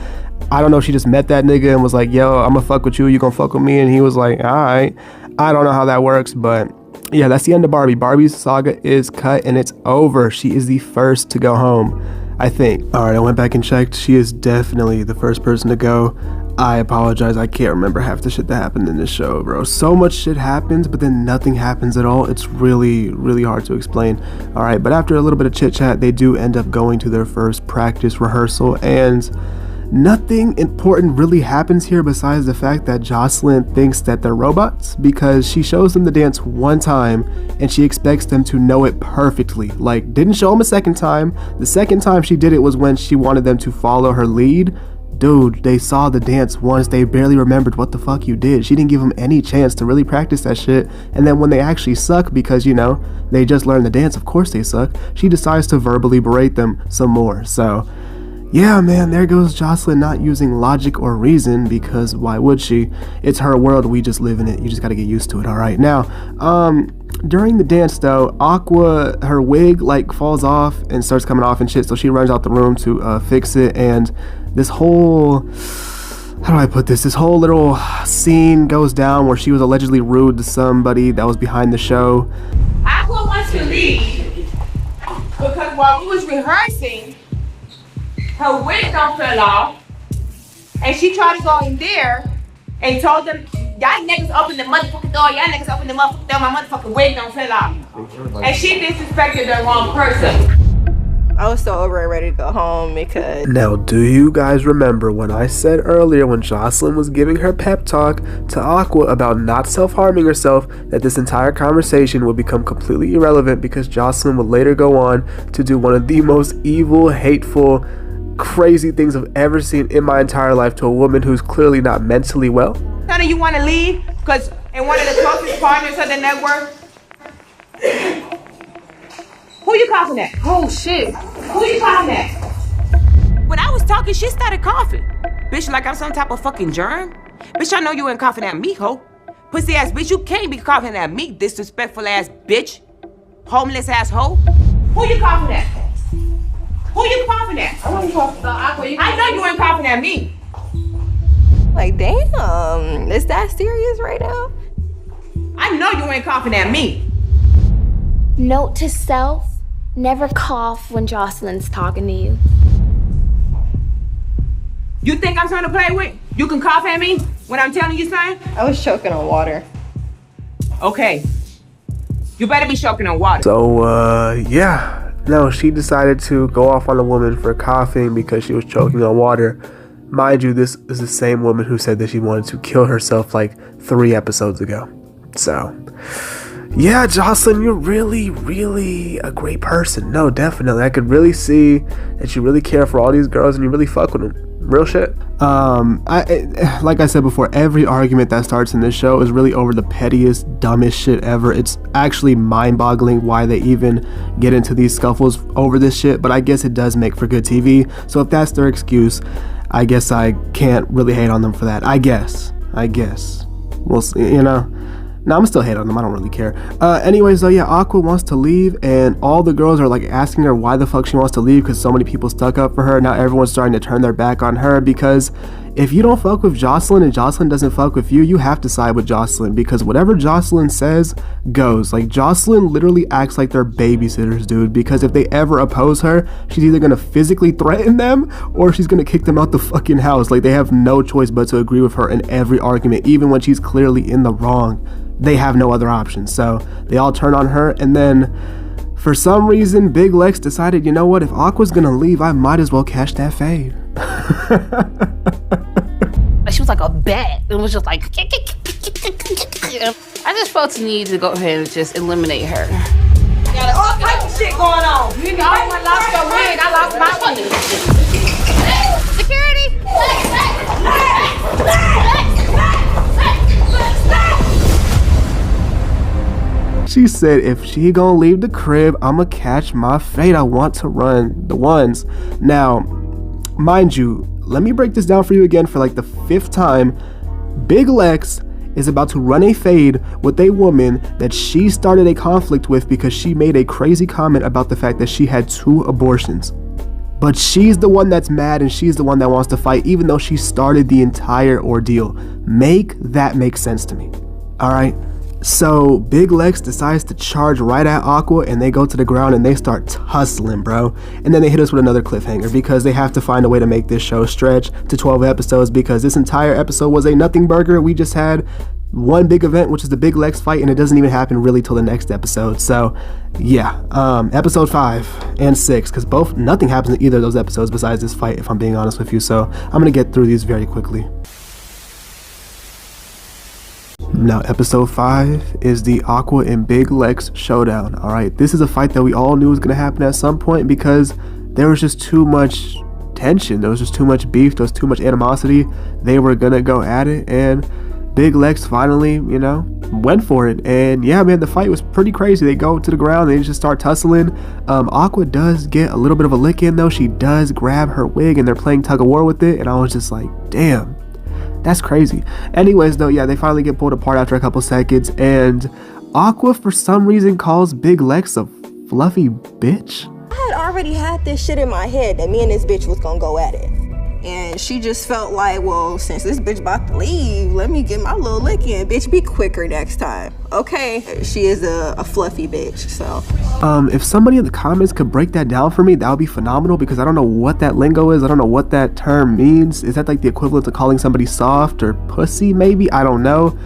I don't know if she just met that nigga and was like, yo, I'm gonna fuck with you, you gonna fuck with me, and he was like, all right. I don't know how that works, but yeah, that's the end of Barbie. Barbie's saga is cut and it's over. She is the first to go home, I think. All right, I went back and checked. She is definitely the first person to go. I apologize, I can't remember half the shit that happened in this show, bro. So much shit happens, but then nothing happens at all. It's really, really hard to explain. Alright, but after a little bit of chit chat, they do end up going to their first practice rehearsal, and nothing important really happens here besides the fact that Jocelyn thinks that they're robots, because she shows them the dance one time and she expects them to know it perfectly. Like, didn't show them a second time. The second time she did it was when she wanted them to follow her lead. Dude, they saw the dance once, they barely remembered what the fuck you did. She didn't give them any chance to really practice that shit. And then when they actually suck, because, you know, they just learned the dance, of course they suck, she decides to verbally berate them some more. So yeah, man, there goes Jocelyn not using logic or reason, because why would she? It's her world, we just live in it. You just gotta get used to it. Alright, now, during the dance though, Aqua, her wig like falls off and starts coming off and shit, so she runs out the room to fix it, and this whole, how do I put this? This whole little scene goes down where she was allegedly rude to somebody that was behind the show.
Aqua wants to leave because while we was rehearsing, her wig don't fell off, and she tried to go in there and told them, y'all niggas open the motherfucking door, y'all niggas open the motherfucking door, my motherfucking wig don't fell off. And she disrespected the wrong person.
I was so over and ready to go home because...
Now, do you guys remember when I said earlier when Jocelyn was giving her pep talk to Aqua about not self-harming herself, that this entire conversation would become completely irrelevant because Jocelyn would later go on to do one of the most evil, hateful, crazy things I've ever seen in my entire life to a woman who's clearly not mentally well?
Sonny, you want to leave? Because in one of the closest partners of the network, who you coughing at? Oh shit. Who you coughing at? When I was talking, she started coughing. Bitch, like I'm some type of fucking germ? Bitch, I know you ain't coughing at me, ho. Pussy ass bitch, you can't be coughing at me, disrespectful ass bitch. Homeless ass hoe. Who you coughing at? Who you coughing at? I know you ain't coughing at me.
Like, damn, is that serious right now?
I know you ain't coughing at me.
Note to self, never cough when Jocelyn's talking to you.
You think I'm trying to play with? You can cough at me when I'm telling you something?
I was choking on water.
Okay. You better be choking on water.
So, yeah. No, she decided to go off on a woman for coughing because she was choking on water. Mind you, this is the same woman who said that she wanted to kill herself like 3 episodes ago. So, yeah, Jocelyn, you're really, really a great person. No, definitely. I could really see that you really care for all these girls and you really fuck with them. Real shit. Like I said before, every argument that starts in this show is really over the pettiest, dumbest shit ever. It's actually mind-boggling why they even get into these scuffles over this shit, but I guess it does make for good TV. So if that's their excuse, I guess I can't really hate on them for that. I guess. We'll see, you know. No, I'm still hate on them. I don't really care. Anyways, though, yeah, Aqua wants to leave, and all the girls are like asking her why the fuck she wants to leave because so many people stuck up for her. Now everyone's starting to turn their back on her because if you don't fuck with Jocelyn and Jocelyn doesn't fuck with you, you have to side with Jocelyn because whatever Jocelyn says goes. Like, Jocelyn literally acts like they're babysitters, dude, because if they ever oppose her, she's either gonna physically threaten them or she's gonna kick them out the fucking house. Like, they have no choice but to agree with her in every argument, even when she's clearly in the wrong. They have no other option, so they all turn on her, and then for some reason Big Lex decided, you know what, if Aqua's gonna leave, I might as well catch that fade.
She was like a bat. It was just like I just felt the need to go ahead and just eliminate her.
Got all type of shit going on.
You know, I lost your wig, I lost my money. Security!
She said, if she gonna leave the crib, I'ma catch my fate. I want to run the ones. Now, mind you, let me break this down for you again for like the 5th time. Big Lex is about to run a fade with a woman that she started a conflict with because she made a crazy comment about the fact that she had 2 abortions. But she's the one that's mad and she's the one that wants to fight, even though she started the entire ordeal. Make that make sense to me. All right? So Big Lex decides to charge right at Aqua, and they go to the ground and they start tussling, bro. And then they hit us with another cliffhanger because they have to find a way to make this show stretch to 12 episodes because this entire episode was a nothing burger. We just had one big event, which is the Big Lex fight, and it doesn't even happen really till the next episode. So yeah, episode 5 and 6, because nothing happens in either of those episodes besides this fight, if I'm being honest with you. So I'm gonna get through these very quickly. Now, episode 5 is the Aqua and Big Lex showdown. All right, this is a fight that we all knew was going to happen at some point because there was just too much tension. There was just too much beef. There was too much animosity. They were going to go at it, and Big Lex finally, went for it. And yeah, man, the fight was pretty crazy. They go to the ground, they just start tussling. Aqua does get a little bit of a lick in, though. She does grab her wig, and they're playing tug of war with it, and I was just like, damn. That's crazy. Anyways, though, yeah, they finally get pulled apart after a couple seconds, and Aqua, for some reason, calls Big Lex a fluffy bitch.
I had already had this shit in my head that me and this bitch was gonna go at it. And she just felt like, well, since this bitch about to leave, let me get my little lick in. Bitch, be quicker next time. Okay? She is a fluffy bitch, so.
If somebody in the comments could break that down for me, that would be phenomenal, because I don't know what that lingo is. I don't know what that term means. Is that like the equivalent to calling somebody soft or pussy, maybe? I don't know.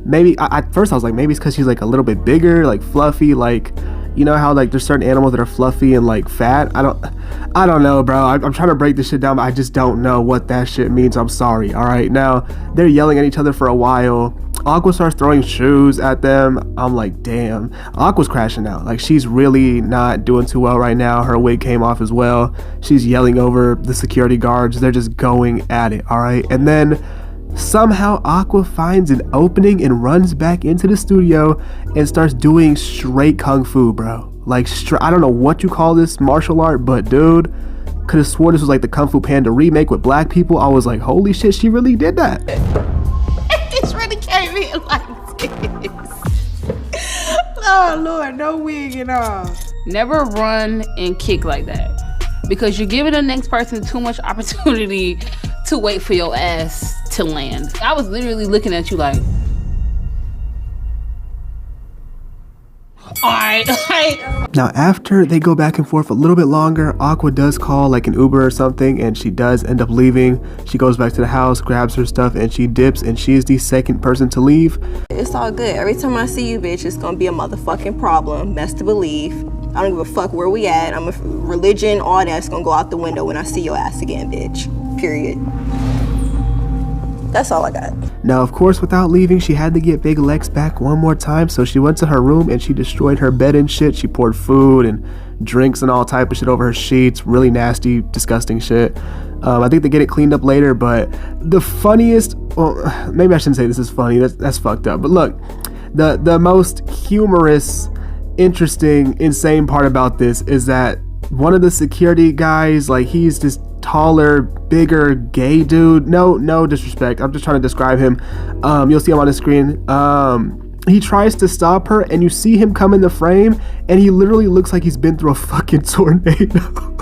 Maybe, at first I was like, maybe it's because she's like a little bit bigger, like fluffy, like, you know how like there's certain animals that are fluffy and like fat? I don't know, bro. I'm trying to break this shit down, but I just don't know what that shit means. I'm sorry. All right, now they're yelling at each other for a while. Aqua starts throwing shoes at them. I'm like, damn. Aqua's crashing out. Like, she's really not doing too well right now. Her wig came off as well. She's yelling over the security guards. They're just going at it. All right, and then somehow Aqua finds an opening and runs back into the studio and starts doing straight kung fu, bro. Like, I don't know what you call this martial art, but dude, could have swore this was like the Kung Fu Panda remake with black people. I was like, holy shit, she really did that.
This really came in like this. Oh Lord, no wig and all. Never run and kick like that, because you're giving the next person too much opportunity to wait for your ass to land. I was literally looking at you like, alright.
Now, after they go back and forth a little bit longer, Aqua does call like an Uber or something, and she does end up leaving. She goes back to the house, grabs her stuff, and she dips, and she is the second person to leave.
It's all good. Every time I see you, bitch, it's gonna be a motherfucking problem. Best to believe. I don't give a fuck where we at. I'm a religion, all that's gonna go out the window when I see your ass again, bitch. Period. That's all I got.
Now, of course, without leaving, she had to get Big Lex back one more time, so she went to her room and she destroyed her bed and shit. She poured food and drinks and all type of shit over her sheets. Really nasty, disgusting shit. I think they get it cleaned up later, but the funniest, well, maybe I shouldn't say this is funny. That's fucked up. But look, the most humorous, interesting, insane part about this is that one of the security guys, like, he's this taller, bigger, gay dude. No disrespect. I'm just trying to describe him. You'll see him on the screen. He tries to stop her, and you see him come in the frame, and he literally looks like he's been through a fucking tornado.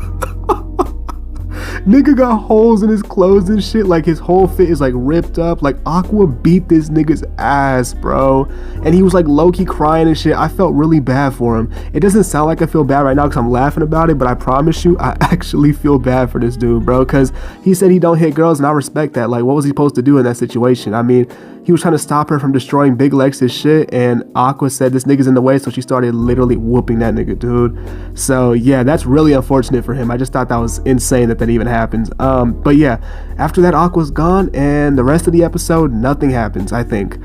Nigga got holes in his clothes and shit. Like, his whole fit is like ripped up. Like, Aqua beat this nigga's ass, bro. And he was like low-key crying and shit. I felt really bad for him. It doesn't sound like I feel bad right now because I'm laughing about it, but I promise you, I actually feel bad for this dude, bro. Because he said he don't hit girls, and I respect that. Like, what was he supposed to do in that situation? I mean, he was trying to stop her from destroying Big Lex's shit, and Aqua said this nigga's in the way, so she started literally whooping that nigga, dude. So yeah, that's really unfortunate for him. I just thought that was insane that even happens. But yeah, after that, Aqua's gone, and the rest of the episode, nothing happens, I think.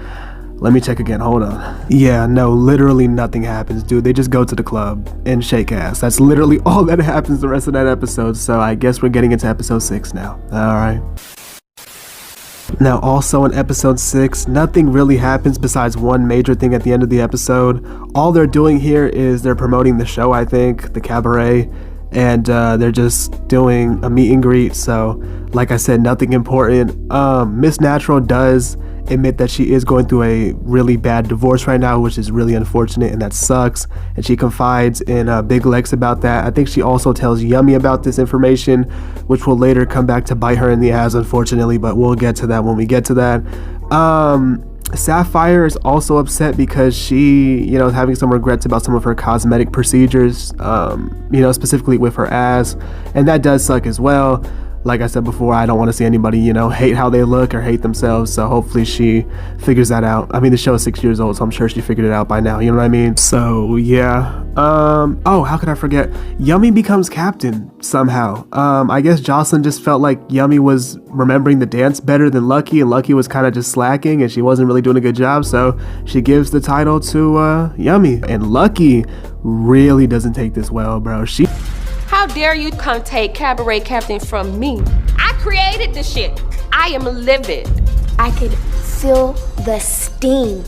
Let me check again, hold on. Yeah, no, literally nothing happens, dude. They just go to the club and shake ass. That's literally all that happens the rest of that episode, so I guess we're getting into episode 6 now. Alright. Now, also in episode 6, nothing really happens besides one major thing at the end of the episode. All they're doing here is they're promoting the show, I think, the cabaret, and they're just doing a meet and greet. So, like I said, nothing important. Miss Natural does admit that she is going through a really bad divorce right now, which is really unfortunate, and that sucks. And she confides in Big Lex about that. I think she also tells Yummy about this information, which will later come back to bite her in the ass, unfortunately, but we'll get to that when we get to that. Sapphire is also upset because she, you know, is having some regrets about some of her cosmetic procedures, you know, specifically with her ass, and that does suck as well. Like I said before, I don't want to see anybody, you know, hate how they look or hate themselves, so hopefully she figures that out. I mean, the show is 6 years old, so I'm sure she figured it out by now, you know what I mean? So, yeah. Oh, how could I forget? Yummy becomes captain somehow. I guess Jocelyn just felt like Yummy was remembering the dance better than Lucky, and Lucky was kind of just slacking, and she wasn't really doing a good job, so she gives the title to Yummy. And Lucky really doesn't take this well, bro.
How dare you come take cabaret captain from me? I created this shit. I am livid.
I could feel the steam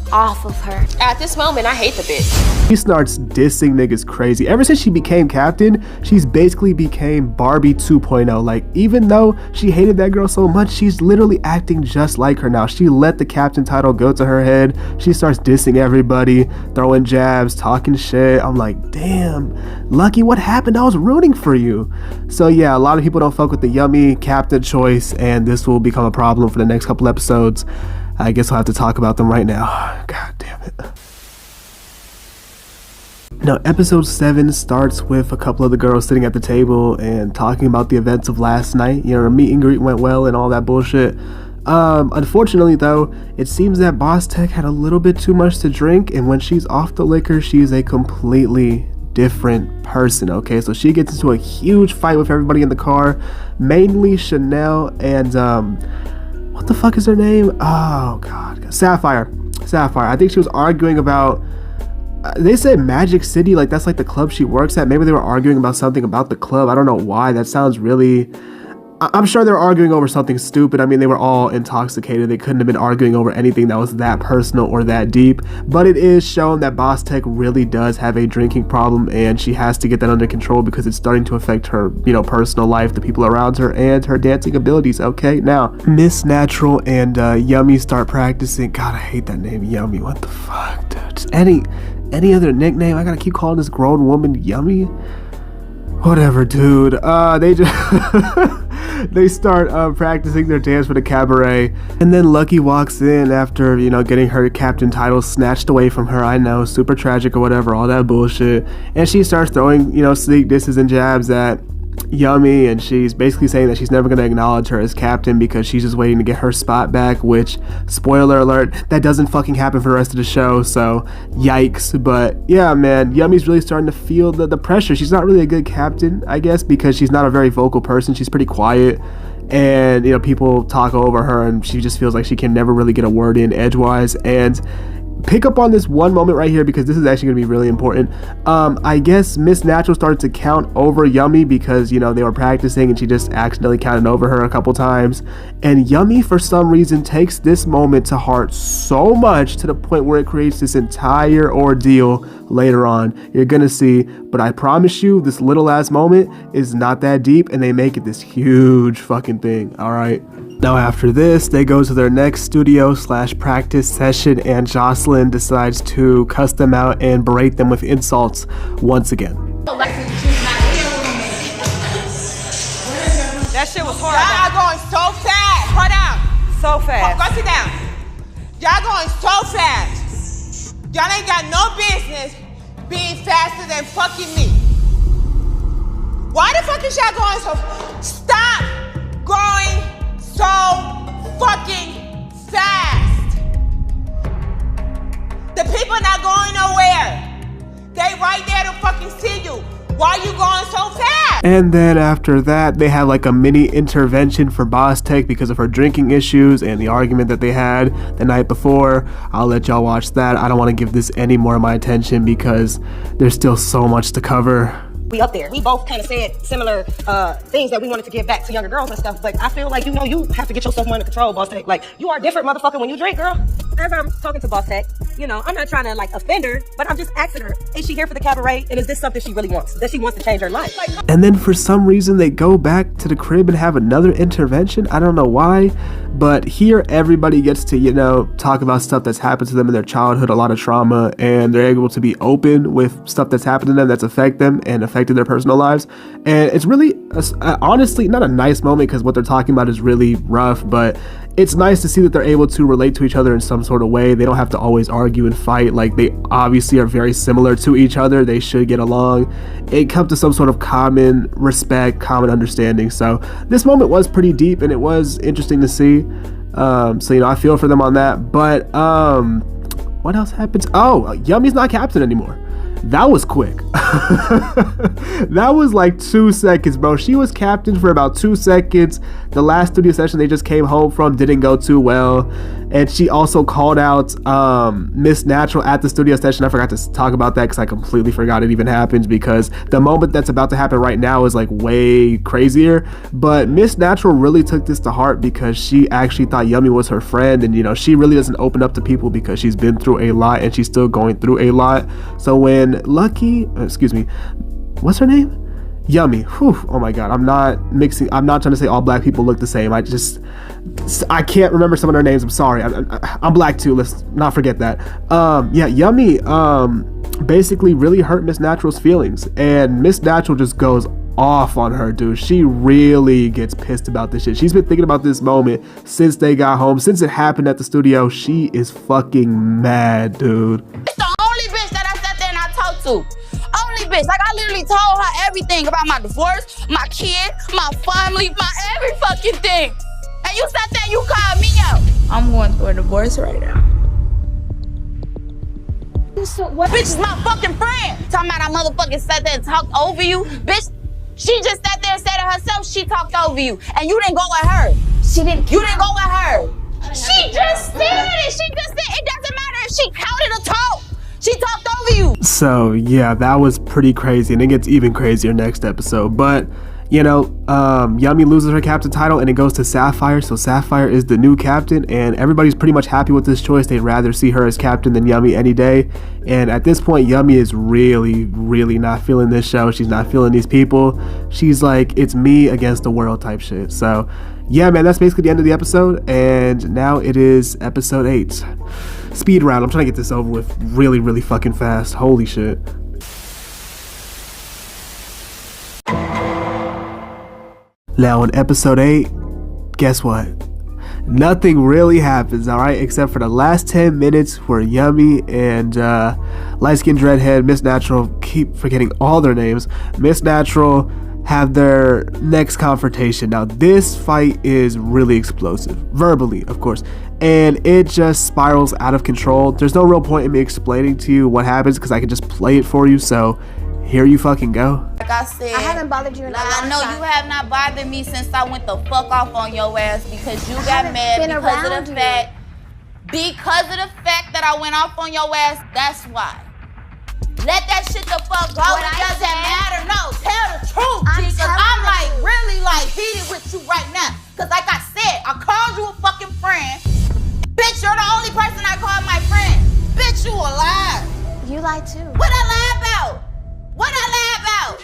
off of her.
At this moment, I hate the bitch.
She starts dissing niggas crazy. Ever since she became captain, she's basically became Barbie 2.0. Like, even though she hated that girl so much, she's literally acting just like her now. She let the captain title go to her head. She starts dissing everybody, throwing jabs, talking shit. I'm like, damn, Lucky, what happened? I was rooting for you. So yeah, a lot of people don't fuck with the Yummy captain choice, and this will become a problem for the next couple episodes. I guess I'll have to talk about them right now. God damn it. Now, episode 7 starts with a couple of the girls sitting at the table and talking about the events of last night. You know, her meet and greet went well and all that bullshit. Unfortunately, though, it seems that Boss Tech had a little bit too much to drink, and when she's off the liquor, she's a completely different person, okay? So she gets into a huge fight with everybody in the car, mainly Chanel and, what the fuck is her name? Oh, God. Sapphire. I think she was arguing about, they said Magic City, like that's like the club she works at. Maybe they were arguing about something about the club. I don't know why. That sounds really, I'm sure they're arguing over something stupid. I mean, they were all intoxicated. They couldn't have been arguing over anything that was that personal or that deep. But it is shown that Boss Tech really does have a drinking problem, and she has to get that under control because it's starting to affect her, you know, personal life, the people around her, and her dancing abilities. Okay, now Miss Natural and Yummy start practicing. God, I hate that name, Yummy. What the fuck, dude? Just any other nickname? I gotta keep calling this grown woman Yummy? Whatever, dude. They just they start practicing their dance for the cabaret, and then Lucky walks in after, you know, getting her captain title snatched away from her. I know, super tragic or whatever, all that bullshit. And she starts throwing, you know, sneak disses and jabs at Yummy, and she's basically saying that she's never going to acknowledge her as captain because she's just waiting to get her spot back, which, spoiler alert, that doesn't fucking happen for the rest of the show, so yikes. But yeah, man, Yummy's really starting to feel the pressure. She's not really a good captain, I guess, because she's not a very vocal person. She's pretty quiet, and, you know, people talk over her, and she just feels like she can never really get a word in edgewise. And pick up on this one moment right here because this is actually going to be really important. I guess Miss Natural started to count over Yummy because, you know, they were practicing and she just accidentally counted over her a couple times. And Yummy, for some reason, takes this moment to heart so much to the point where it creates this entire ordeal later on. You're going to see, but I promise you, this little ass moment is not that deep, and they make it this huge fucking thing, all right? Now after this, they go to their next studio/practice session, and Jocelyn decides to cuss them out and berate them with insults once again.
That shit was horrible. Y'all are going so fast. Hold down. So fast. Go sit down. Y'all going so fast. Y'all ain't got no business being faster than fucking me. Why the fuck is y'all going so? Stop going so fucking fast. The people not going nowhere. They right there to fucking see you. Why are you going so fast?
And then after that, they have like a mini intervention for Boss Tech because of her drinking issues and the argument that they had the night before. I'll let y'all watch that. I don't want to give this any more of my attention because there's still so much to cover.
We up there. We both kind of said similar things that we wanted to give back to younger girls and stuff, but I feel like, you know, you have to get yourself more under control, Boss Tech. Like, you are different, motherfucker, when you drink, girl. As I'm talking to Boss Tech, you know, I'm not trying to like offend her, but I'm just asking her, is she here for the cabaret? And is this something she really wants? That she wants to change her life?
And then for some reason they go back to the crib and have another intervention. I don't know why, but here everybody gets to, you know, talk about stuff that's happened to them in their childhood, a lot of trauma, and they're able to be open with stuff that's happened to them that's affected them and affected their personal lives. And it's really, honestly, not a nice moment because what they're talking about is really rough, but it's nice to see that they're able to relate to each other in some sort of way. They don't have to always argue and fight. Like, they obviously are very similar to each other. They should get along. It comes to some sort of common respect, common understanding. So this moment was pretty deep and it was interesting to see. So, you know, I feel for them on that. But what else happens? Oh, Yummy's not captain anymore. That was quick. That was like 2 seconds, bro. She was captain for about 2 seconds. The last studio session they just came home from didn't go too well. And she also called out Miss Natural at the studio session. I forgot to talk about that because I completely forgot it even happened, because the moment that's about to happen right now is like way crazier. But Miss Natural really took this to heart because she actually thought Yummy was her friend. And, you know, she really doesn't open up to people because she's been through a lot and she's still going through a lot. So when what's her name? Yummy. Whew, oh my god, I'm not trying to say all black people look the same. I can't remember some of their names. I'm sorry. I'm black too. Let's not forget that. Yummy basically really hurt Miss Natural's feelings, and Miss Natural just goes off on her, dude. She really gets pissed about this shit. She's been thinking about this moment since they got home, since it happened at the studio. She is fucking mad, dude.
It's the only bitch that I sat there and I talked to. Only bitch. Like, I literally told her everything about my divorce, my kid, my family, my every fucking thing. And you sat there and you called me out. I'm going through a divorce right now. So what? Bitch is my fucking friend. Talking about I motherfucking sat there and talked over you. Bitch, she just sat there and said it herself, she talked over you. And you didn't go with her. You didn't go with her. She just said it. She just said it. Doesn't matter if she counted a talk. She talked over you.
So yeah, that was pretty crazy, and it gets even crazier next episode. But you know, Yummy loses her captain title and it goes to Sapphire. So Sapphire is the new captain, and everybody's pretty much happy with this choice. They'd rather see her as captain than Yummy any day. And at this point, Yummy is really not feeling this show. She's not feeling these people. She's like, it's me against the world type shit. So yeah, man, that's basically the end of the episode, and now it is episode 8. Speed round. I'm trying to get this over with really fucking fast. Holy shit. Now in episode 8, guess what? Nothing really happens, alright, except for the last 10 minutes where Yummy and light-skinned dreadhead Miss Natural, keep forgetting all their names, Miss Natural have their next confrontation. Now this fight is really explosive, verbally of course, and it just spirals out of control. There's no real point in me explaining to you what happens because I can just play it for you, so here you fucking go.
Like I said, I haven't bothered you in a long time. I know you have not bothered me since I went the fuck off on your ass because you got mad because of the fact that I went off on your ass. That's why. Let that shit the fuck go. It doesn't matter. No, tell the truth, because I'm like really like heated with you right now. Cause like I said, I called you a fucking friend. Bitch, you're the only person I call my friend. Bitch, you a lie. You lie too. What I lie about? What I lie about?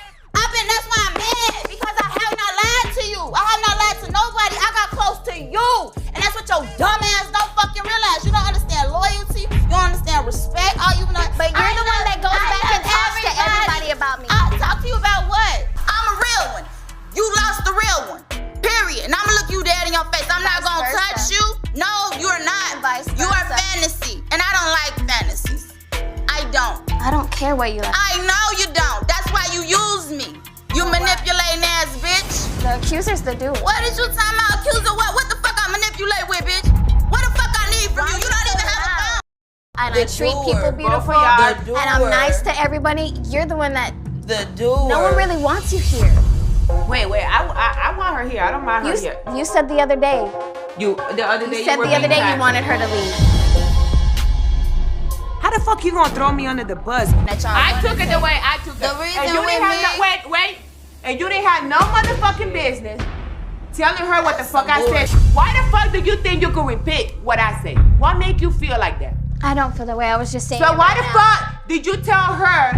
That's why I'm mad, because I have not lied to you. I have not lied to nobody. I got close to you. And that's what your dumb ass don't fucking realize. You don't understand loyalty. You don't understand respect. All you know. But you're the one that goes back and talks to everybody about me. I talk to you about what? I'm a real one. You lost the real one. Period. And I'm gonna look you dead in your face. I'm not gonna touch you. No, you're not. You are fantasy. And I don't like fantasies. I don't. I don't care what you like. I know you don't. That's why you use me. You manipulating ass bitch. The accuser's the dude. What is you talking about? Accuser what? What the fuck I manipulate with, bitch? What the fuck I need from you? You don't even have a phone. And I treat people beautiful, and I'm nice to everybody. You're the one that... The doer. No one really wants you here.
Wait, I want her here. I don't mind her here.
You said the other day.
You said
the other day you wanted her to leave.
How the fuck you gonna throw me under the bus? I took it the way I took it.
The reason
and you didn't have wait. And you didn't have no motherfucking business telling her what the fuck I said. Why the fuck do you think you could repeat what I say? What make you feel like that?
I don't feel that way. I was just saying.
So why the fuck did you tell her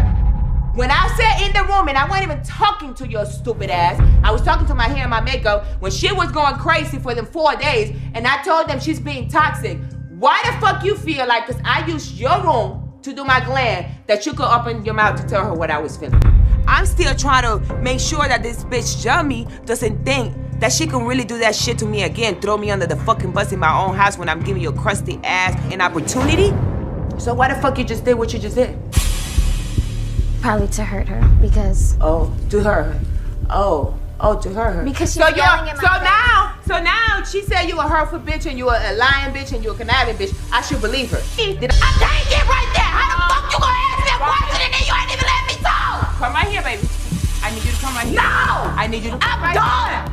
when I sat in the room and I wasn't even talking to your stupid ass? I was talking to my hair and my makeup when she was going crazy for them 4 days and I told them she's being toxic. Why the fuck you feel like, because I used your room to do my gland, that you could open your mouth to tell her what I was feeling? I'm still trying to make sure that this bitch Yummy doesn't think that she can really do that shit to me again, throw me under the fucking bus in my own house when I'm giving your crusty ass an opportunity. So why the fuck you just did what you just did?
Probably to hurt her, because...
Oh, to her. Oh, to her.
Because she's yelling at my
So now she said you a hurtful bitch and you a lying bitch and you a conniving bitch. I should believe her. I can't get right there. How the fuck you gonna ask me a question and then you ain't even let me talk? Come right here, baby. I need you to come right here. No! I need you to come right here.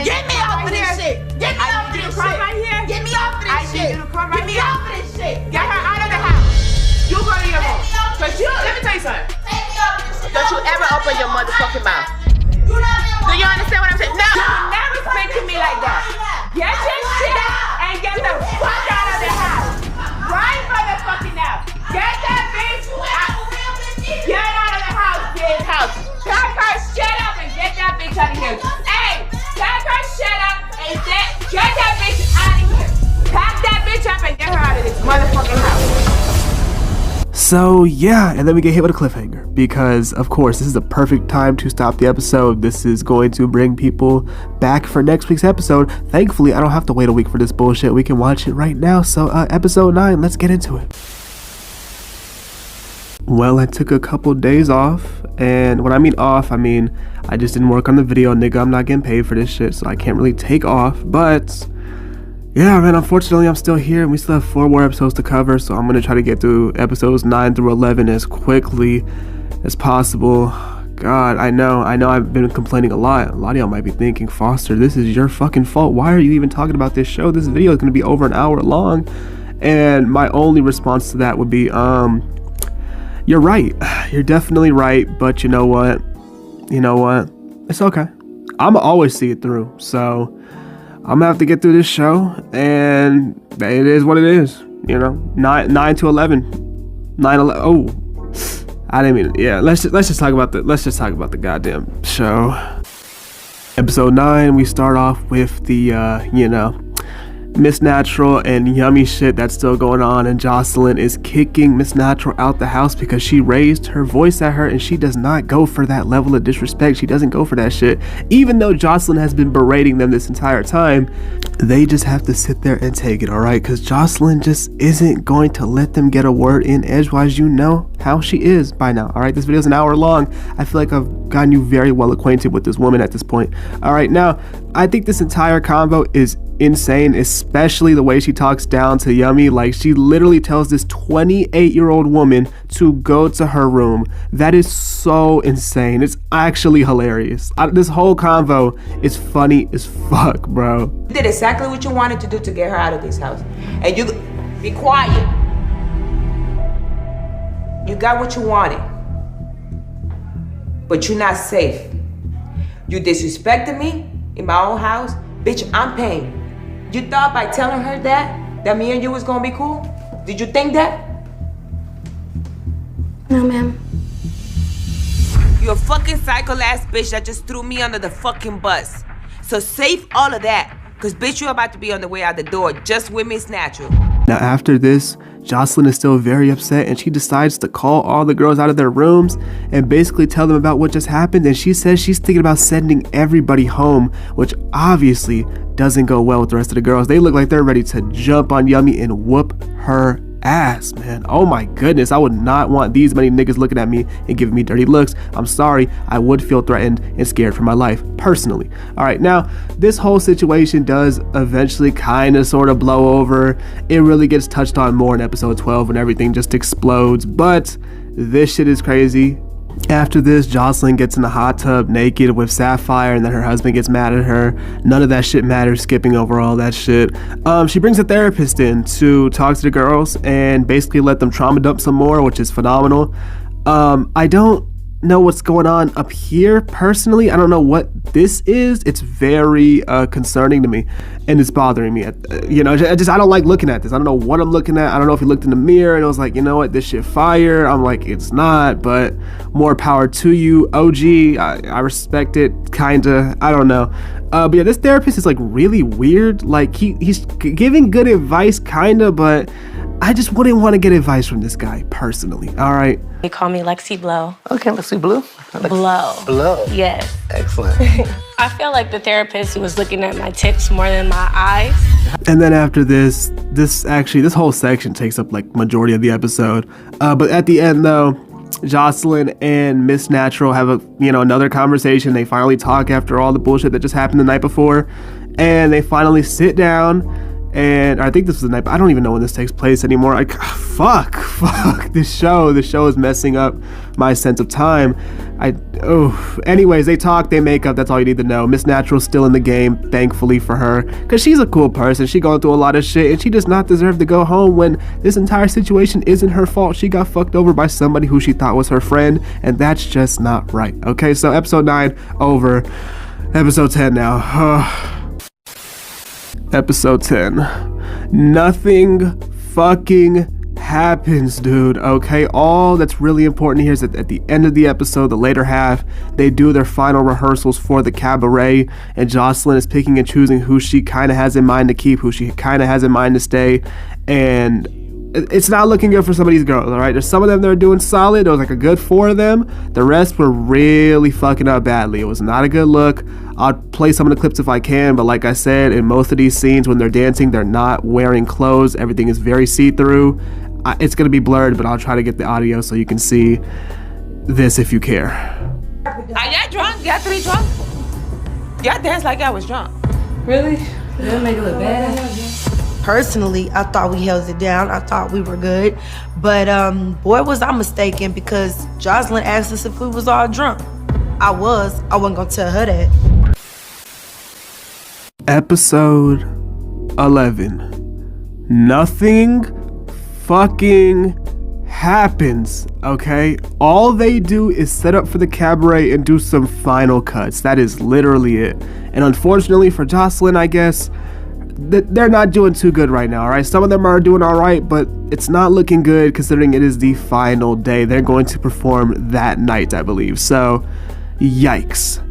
Get me off of this shit. Get me off of this shit.
Right here.
Get me off of this shit.
Get me
off of this shit.
Get her out of the house. You go to your room. Cause let me tell you something.
Take me off of this shit.
Don't you ever open your motherfucking mouth. Do you understand what I'm saying? No, you're never speaking to me like that. Get your shit and get the fuck out of the house. Right motherfucking now. Get that bitch out. Get out of the house, bitch house. Tell her shut up and get that bitch out of here. Hey, tell her shut up and get that bitch out of here. Pack that bitch up and get her out of this motherfucking house.
So yeah, and then we get hit with a cliffhanger because of course this is the perfect time to stop the episode. This is going to bring people back for next week's episode. Thankfully, I don't have to wait a week for this bullshit. We can watch it right now. So episode 9, let's get into it. Well, I took a couple days off, and when I mean off, I mean I just didn't work on the video, nigga. I'm not getting paid for this shit, so I can't really take off, but yeah, man, unfortunately, I'm still here, and we still have 4 more episodes to cover, so I'm going to try to get through episodes 9 through 11 as quickly as possible. God, I know I've been complaining a lot. A lot of y'all might be thinking, Foster, this is your fucking fault. Why are you even talking about this show? This video is going to be over an hour long. And my only response to that would be, you're right. You're definitely right, but you know what? It's okay. I'ma always see it through, so I'm gonna have to get through this show, and it is what it is, 9 to 11, 9-11. Oh, I didn't mean it. Yeah, let's just talk about the goddamn show. Episode 9, we start off with the Miss Natural and Yummy shit that's still going on, and Jocelyn is kicking Miss Natural out the house because she raised her voice at her, and she does not go for that level of disrespect. She doesn't go for that shit. Even though Jocelyn has been berating them this entire time, they just have to sit there and take it, alright? Because Jocelyn just isn't going to let them get a word in edgewise. You know how she is by now, alright? This video is an hour long. I feel like I've gotten you very well acquainted with this woman at this point. Alright, now, I think this entire convo is insane, especially the way she talks down to Yummy. Like, she literally tells this 28-year-old woman to go to her room. That is so insane. It's actually hilarious. This whole convo is funny as fuck, bro.
You did exactly what you wanted to do to get her out of this house. And you be quiet. You got what you wanted. But you're not safe. You disrespected me in my own house. Bitch, I'm paying. You thought by telling her that me and you was gonna be cool? Did you think that?
No, ma'am.
You're a fucking psycho ass bitch that just threw me under the fucking bus. So save all of that, cause bitch, you're about to be on the way out the door just with Miss Natural.
Now after this, Jocelyn is still very upset, and she decides to call all the girls out of their rooms and basically tell them about what just happened, and she says she's thinking about sending everybody home, which obviously doesn't go well with the rest of the girls. They look like they're ready to jump on Yummy and whoop her ass, man. Oh my goodness, I would not want these many niggas looking at me and giving me dirty looks. I'm sorry, I would feel threatened and scared for my life, personally. Alright, now, this whole situation does eventually kind of sort of blow over. It really gets touched on more in episode 12 when everything just explodes, but this shit is crazy. After this, Jocelyn gets in the hot tub naked with Sapphire, and then her husband gets mad at her. None of that shit matters, skipping over all that shit. She brings a therapist in to talk to the girls and basically let them trauma dump some more, which is phenomenal. I don't know what's going on up here personally. I don't know what this is. It's very concerning to me, and it's bothering me. You know, I don't like looking at this. I don't know what I'm looking at. I don't know if he looked in the mirror and it was like, you know what, this shit fire. I'm like, it's not, but more power to you, OG. I respect it, kinda. I don't know. But yeah, this therapist is like really weird. Like he's giving good advice, kinda, but I just wouldn't want to get advice from this guy personally. All right.
They call me Lexi Blow.
Okay, Lexi Blue.
Blow.
Blow.
Yes.
Excellent.
I feel like the therapist was looking at my tips more than my eyes.
And then after this whole section takes up like majority of the episode. But at the end though, Jocelyn and Miss Natural have another conversation. They finally talk after all the bullshit that just happened the night before, and they finally sit down. And I think this was the night, but I don't even know when this takes place anymore. Fuck this show. This show is messing up my sense of time. Anyways, they talk, they make up. That's all you need to know. Miss Natural's still in the game, thankfully for her, because she's a cool person. She going through a lot of shit, and she does not deserve to go home when this entire situation isn't her fault. She got fucked over by somebody who she thought was her friend, and that's just not right. Okay, so episode 9 over. Episode 10 now. Episode 10. Nothing fucking happens, dude. Okay, all that's really important here is that at the end of the episode, the later half, they do their final rehearsals for the cabaret, and Jocelyn is picking and choosing who she kind of has in mind to keep, who she kind of has in mind to stay, and it's not looking good for some of these girls. All right, there's some of them that are doing solid. There was like a good 4 of them. The rest were really fucking up badly. It was not a good look. I'll play some of the clips if I can, but like I said, in most of these scenes when they're dancing, they're not wearing clothes. Everything is very see-through. It's gonna be blurred, but I'll try to get the audio so you can see this if you care.
Are y'all drunk? Y'all 3 drunk? Y'all dance like I was drunk.
Really? That'll make it look bad. Personally, I thought we held it down. I thought we were good. But boy, was I mistaken, because Jocelyn asked us if we was all drunk. I wasn't gonna tell her that.
Episode 11. Nothing fucking happens, okay? All they do is set up for the cabaret and do some final cuts. That is literally it. And unfortunately for Jocelyn, I guess, they're not doing too good right now, all right? Some of them are doing all right, but it's not looking good considering it is the final day. They're going to perform that night, I believe. So, yikes.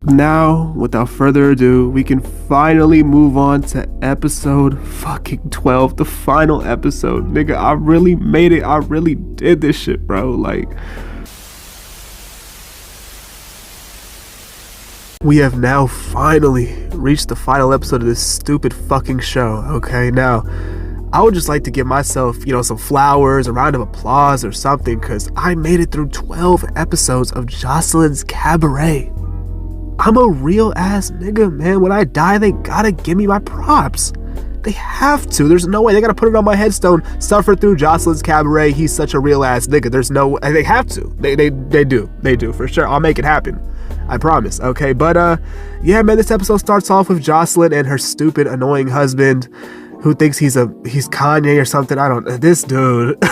Now, without further ado, we can finally move on to episode fucking 12, the final episode. Nigga, I really made it. I really did this shit, bro. Like, we have now finally reached the final episode of this stupid fucking show, okay? Now, I would just like to give myself, some flowers, a round of applause or something, because I made it through 12 episodes of Jocelyn's Cabaret. I'm a real ass nigga, man. When I die, they gotta give me my props. They have to. There's no way. They gotta put it on my headstone. Suffer through Jocelyn's Cabaret. He's such a real ass nigga. There's no. They have to. They do. They do for sure. I'll make it happen. I promise. Okay, but yeah, man. This episode starts off with Jocelyn and her stupid, annoying husband, who thinks he's Kanye or something. This dude,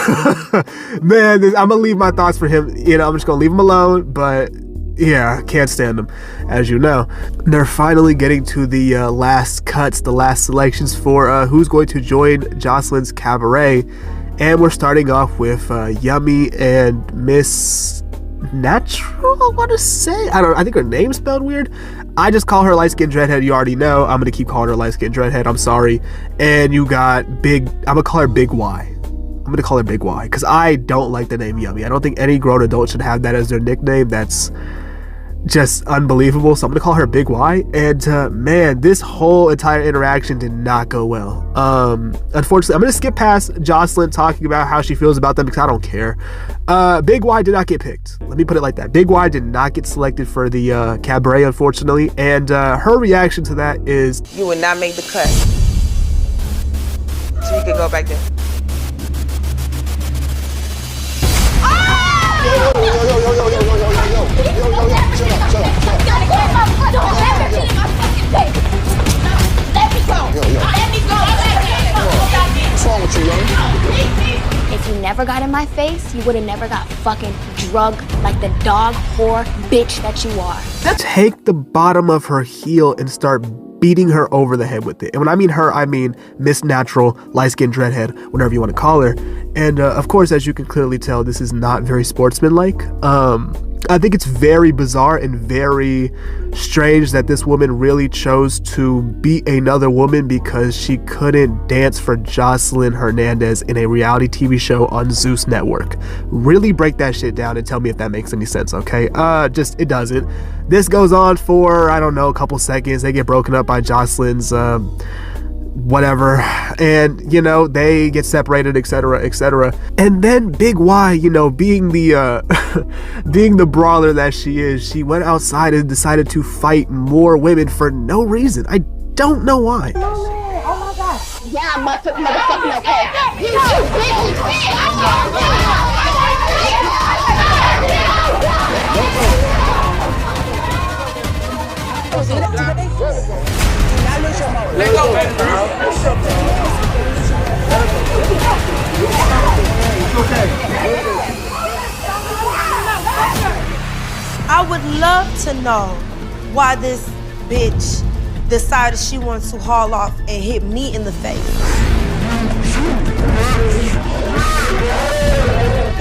man. I'm gonna leave my thoughts for him. I'm just gonna leave him alone. But yeah, can't stand them, as you know. They're finally getting to the last cuts, the last selections for who's going to join Jocelyn's Cabaret. And we're starting off with Yummy and Miss Natural, I want to say. I think her name's spelled weird. I just call her light-skinned dreadhead. You already know. I'm going to keep calling her light-skinned dreadhead. I'm sorry. And you got I'm going to call her Big Y. I'm going to call her Big Y because I don't like the name Yummy. I don't think any grown adult should have that as their nickname. That's just unbelievable. So I'm gonna call her Big Y. And man, this whole entire interaction did not go well. Unfortunately, I'm gonna skip past Jocelyn talking about how she feels about them because I don't care. Big Y did not get picked. Let me put it like that. Big Y did not get selected for the cabaret, unfortunately. And her reaction to that is,
you would not make the cut. So you can go back there.
If you never got in my face, you would have never got fucking drug like the dog whore bitch that you are.
Take the bottom of her heel and start beating her over the head with it. And when I mean her, I mean Miss Natural, light-skinned dreadhead, whatever you want to call her. And of course, as you can clearly tell, this is not very sportsmanlike. I think it's very bizarre and very strange that this woman really chose to beat another woman because she couldn't dance for Jocelyn Hernandez in a reality TV show on Zeus Network. Really break that shit down and tell me if that makes any sense, okay? Just, it doesn't. This goes on for, I don't know, a couple seconds. They get broken up by Jocelyn's, whatever, and you know, they get separated, etc., etc. And then Big Y, you know, being the being the brawler that she is, she went outside and decided to fight more women for no reason. I don't know why.
Oh my gosh. Yeah, motherfucking okay. You
Let go, man.
I would love to know why this bitch decided she wanted to haul off and hit me in the face.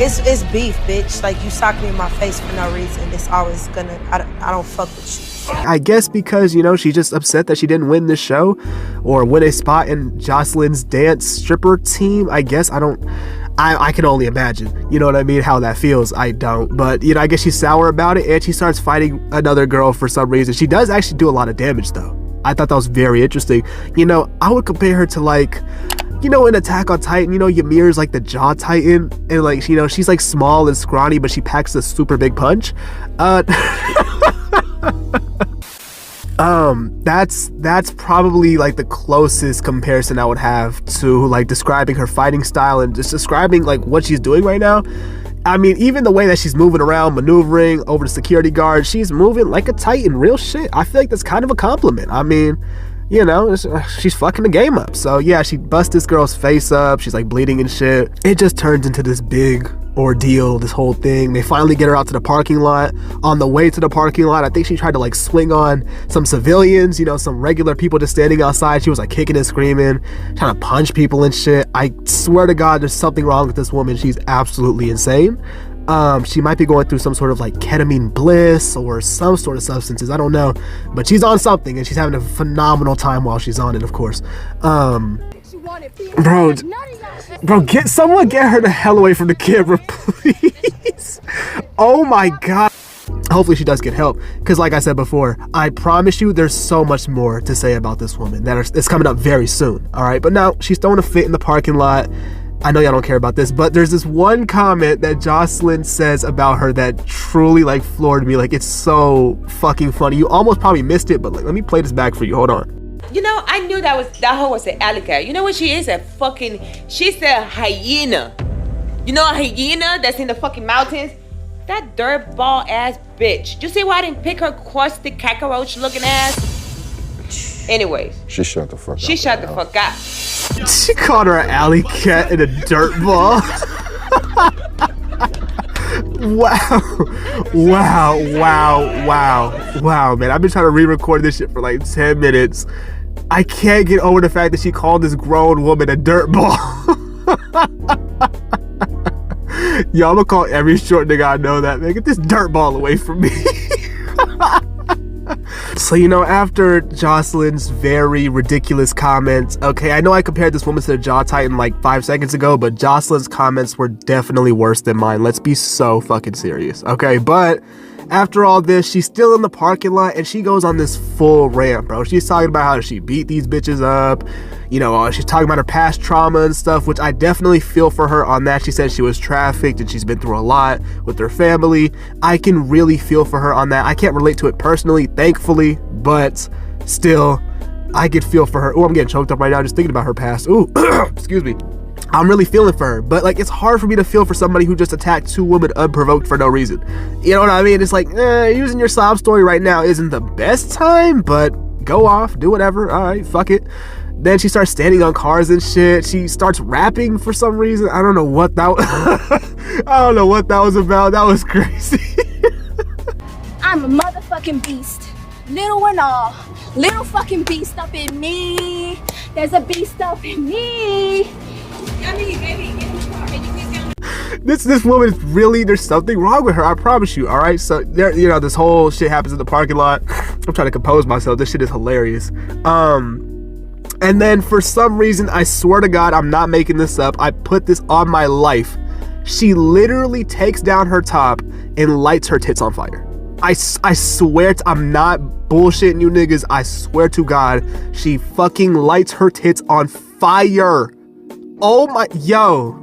It's beef, bitch. Like, you sock me in my face for no reason. It's always gonna, I don't fuck with you.
I guess because, you know, she's just upset that she didn't win this show or win a spot in Jocelyn's dance stripper team. I guess I can only imagine, you know what I mean, how that feels. I don't, but you know, I guess she's sour about it and she starts fighting another girl for some reason. She does actually do a lot of damage though. I thought that was very interesting. You know, I would compare her to, like, you know, in Attack on Titan, you know, Ymir's like the Jaw Titan, and like, you know, she's like small and scrawny, but she packs a super big punch. That's probably like the closest comparison I would have to like describing her fighting style and just describing like what she's doing right now. I mean, even the way that she's moving around, maneuvering over the security guard, she's moving like a Titan, real shit. I feel like that's kind of a compliment. I mean, you know, she's fucking the game up. So yeah, she busts this girl's face up. She's like bleeding and shit. It just turns into this big ordeal, this whole thing. They finally get her out to the parking lot. On the way to the parking lot, I think she tried to like swing on some civilians, you know, some regular people just standing outside. She was like kicking and screaming, trying to punch people and shit. I swear to God, there's something wrong with this woman. She's absolutely insane. She might be going through some sort of like ketamine bliss or some sort of substances, I don't know, but she's on something and she's having a phenomenal time while she's on it, of course. Bro, get her the hell away from the camera, please. Oh my God. Hopefully she does get help, because like I said before, I promise you there's so much more to say about this woman it's coming up very soon. All right, but now she's throwing a fit in the parking lot. I know y'all don't care about this, but there's this one comment that Jocelyn says about her that truly like floored me. Like, it's so fucking funny. You almost probably missed it, but like, let me play this back for you. Hold on.
You know, I knew that hoe was an alligator. You know what she is? She's a hyena. You know a hyena that's in the fucking mountains? That dirtball ass bitch. You see why I didn't pick her crusty cockroach looking ass? Anyways.
She shut the fuck up.
She shut the fuck up.
She called her an alley cat and a dirtball. Wow, man. I've been trying to re-record this shit for like 10 minutes. I can't get over the fact that she called this grown woman a dirtball. Yo, I'm gonna call every short nigga I know that, man. Get this dirtball away from me. So, you know, after Jocelyn's very ridiculous comments, okay, I know I compared this woman to the Jaw Titan like 5 seconds ago, but Jocelyn's comments were definitely worse than mine. Let's be so fucking serious, okay? But after all this, she's still in the parking lot and she goes on this full rant, bro. She's talking about how she beat these bitches up. You know, she's talking about her past trauma and stuff, which I definitely feel for her on that. She said she was trafficked and she's been through a lot with her family. I can really feel for her on that. I can't relate to it personally, thankfully, but still, I could feel for her. Oh, I'm getting choked up right now just thinking about her past. Ooh, excuse me. I'm really feeling for her, but like, it's hard for me to feel for somebody who just attacked 2 women unprovoked for no reason. You know what I mean? It's like, using your sob story right now isn't the best time, but go off, do whatever. All right, fuck it. Then she starts standing on cars and shit. She starts rapping for some reason. I don't know what that I don't know what that was about. That was crazy.
I'm a motherfucking beast. Little and all. Little fucking beast up in me. There's a beast up in me. Yummy, baby, get in the car. Can you please get
This woman is really, there's something wrong with her, I promise you. All right, so there, you know, this whole shit happens in the parking lot. I'm trying to compose myself. This shit is hilarious. And then for some reason, I swear to God, I'm not making this up, I put this on my life. She literally takes down her top and lights her tits on fire. I swear I'm not bullshitting you niggas. I swear to God, she fucking lights her tits on fire. Oh my, yo.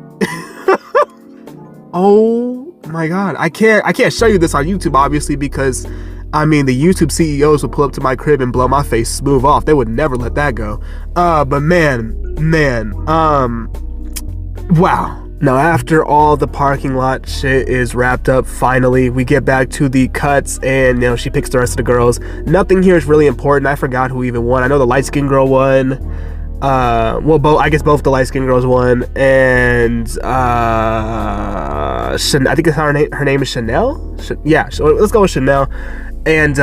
Oh my God. I can't show you this on YouTube, obviously, because I mean, the YouTube CEOs would pull up to my crib and blow my face smooth off. They would never let that go. But man, wow. Now, after all the parking lot shit is wrapped up, finally, we get back to the cuts and, you know, she picks the rest of the girls. Nothing here is really important. I forgot who even won. I know the light-skinned girl won. Well, I guess both the light-skinned girls won. And, I think her name is Chanel? Yeah, let's go with Chanel. And,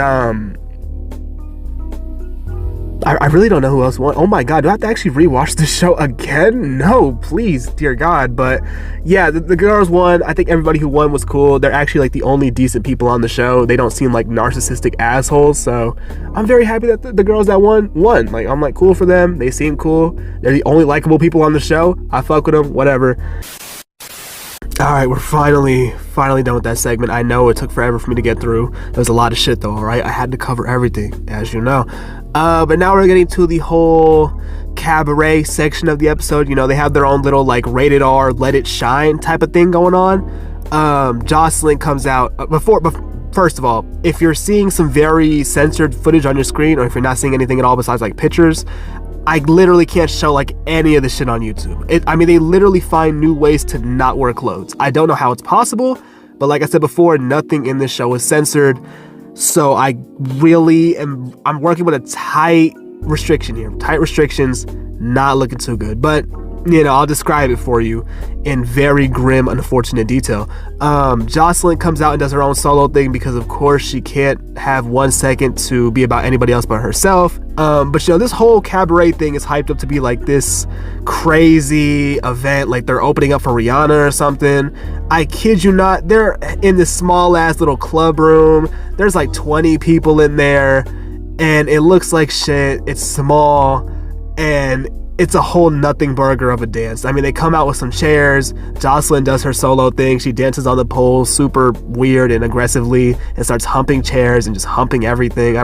I really don't know who else won. Oh my God, do I have to actually rewatch the show again? No, please, dear God. But yeah, the girls won. I think everybody who won was cool. They're actually like the only decent people on the show. They don't seem like narcissistic assholes. So I'm very happy that the girls that won. Like, I'm like, cool for them. They seem cool. They're the only likable people on the show. I fuck with them, whatever. All right, we're finally done with that segment. I know it took forever for me to get through. There was a lot of shit though, all right? I had to cover everything, as you know. But now we're getting to the whole cabaret section of the episode. You know, they have their own little like rated R, let it shine type of thing going on. Jocelyn comes out first of all, if you're seeing some very censored footage on your screen, or if you're not seeing anything at all besides like pictures, I literally can't show like any of this shit on YouTube. I mean, they literally find new ways to not wear clothes. I don't know how it's possible, but like I said before, nothing in this show is censored. So I'm working with a tight restriction here. Tight restrictions, not looking too good. But, you know, I'll describe it for you in very grim, unfortunate detail. Jocelyn comes out and does her own solo thing because, of course, she can't have 1 second to be about anybody else but herself. But, you know, this whole cabaret thing is hyped up to be like this crazy event, like they're opening up for Rihanna or something. I kid you not, they're in this small-ass little club room. There's like 20 people in there, and it looks like shit. It's small, and it's a whole nothing burger of a dance. I mean, they come out with some chairs. Jocelyn does her solo thing. She dances on the pole super weird and aggressively and starts humping chairs and just humping everything. I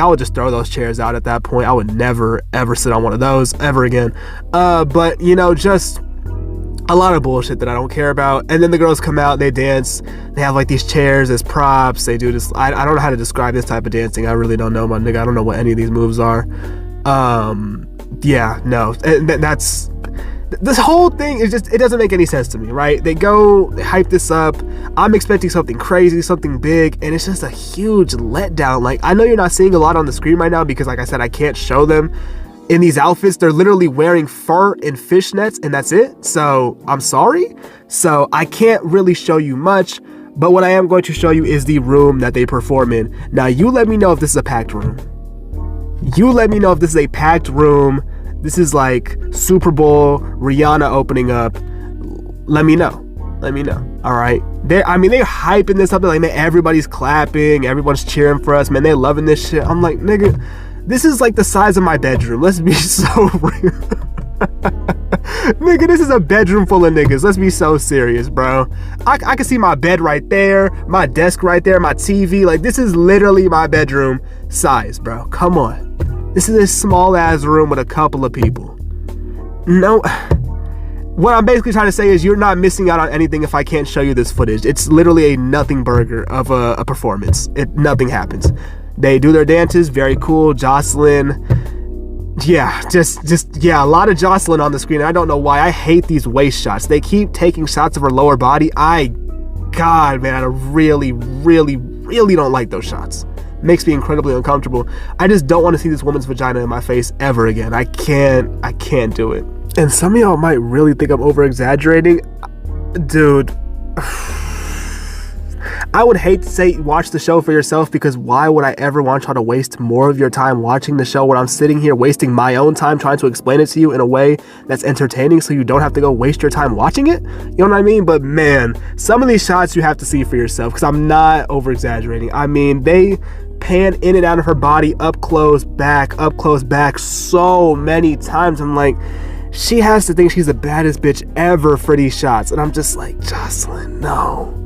would just throw those chairs out at that point. I would never, ever sit on one of those ever again. But, you know, just a lot of bullshit that I don't care about. And then the girls come out, they dance. They have like these chairs as props. They do this. I don't know how to describe this type of dancing. I really don't know, my nigga. I don't know what any of these moves are. Yeah, no, that's this whole thing is just, it doesn't make any sense to me, right? They hype this up. I'm expecting something crazy, something big, and it's just a huge letdown. Like, I know you're not seeing a lot on the screen right now because, like I said, I can't show them in these outfits. They're literally wearing fur and fishnets, and that's it. So I'm sorry. So I can't really show you much, but what I am going to show you is the room that they perform in. Now, you let me know if this is a packed room. You let me know if this is a packed room. This is like Super Bowl, Rihanna opening up. Let me know. All right. They're hyping this up. Like, man, everybody's clapping. Everyone's cheering for us. Man, they're loving this shit. I'm like, nigga, this is like the size of my bedroom. Let's be so real. Nigga, this is a bedroom full of niggas. Let's be so serious, bro. I can see my bed right there, my desk right there, my TV. Like, this is literally my bedroom size, bro. Come on. This is a small ass room with a couple of people. No. What I'm basically trying to say is you're not missing out on anything if I can't show you this footage. It's literally a nothing burger of a performance. Nothing happens. They do their dances, very cool. Jocelyn, yeah, a lot of Jocelyn on the screen. I don't know why. I hate these waist shots. They keep taking shots of her lower body. God, man, I really, really, really don't like those shots. makes me incredibly uncomfortable. I just don't want to see this woman's vagina in my face ever again. I can't do it. And some of y'all might really think I'm over exaggerating. Dude, I would hate to say watch the show for yourself, because why would I ever want y'all to waste more of your time watching the show when I'm sitting here wasting my own time trying to explain it to you in a way that's entertaining so you don't have to go waste your time watching it? You know what I mean? But man, some of these shots you have to see for yourself, because I'm not over exaggerating. I mean, they pan in and out of her body, up close, back so many times. I'm like, she has to think she's the baddest bitch ever for these shots. And I'm just like, Jocelyn, no.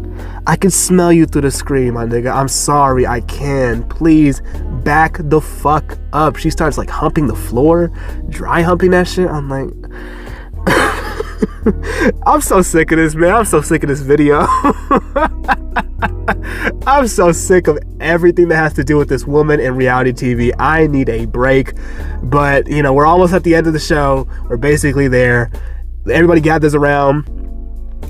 I can smell you through the screen, my nigga. I'm sorry, I can. Please back the fuck up. She starts like humping the floor, dry humping that shit. I'm like, I'm so sick of this, man. I'm so sick of this video. I'm so sick of everything that has to do with this woman in reality TV. I need a break. But, you know, we're almost at the end of the show. We're basically there. Everybody gathers around.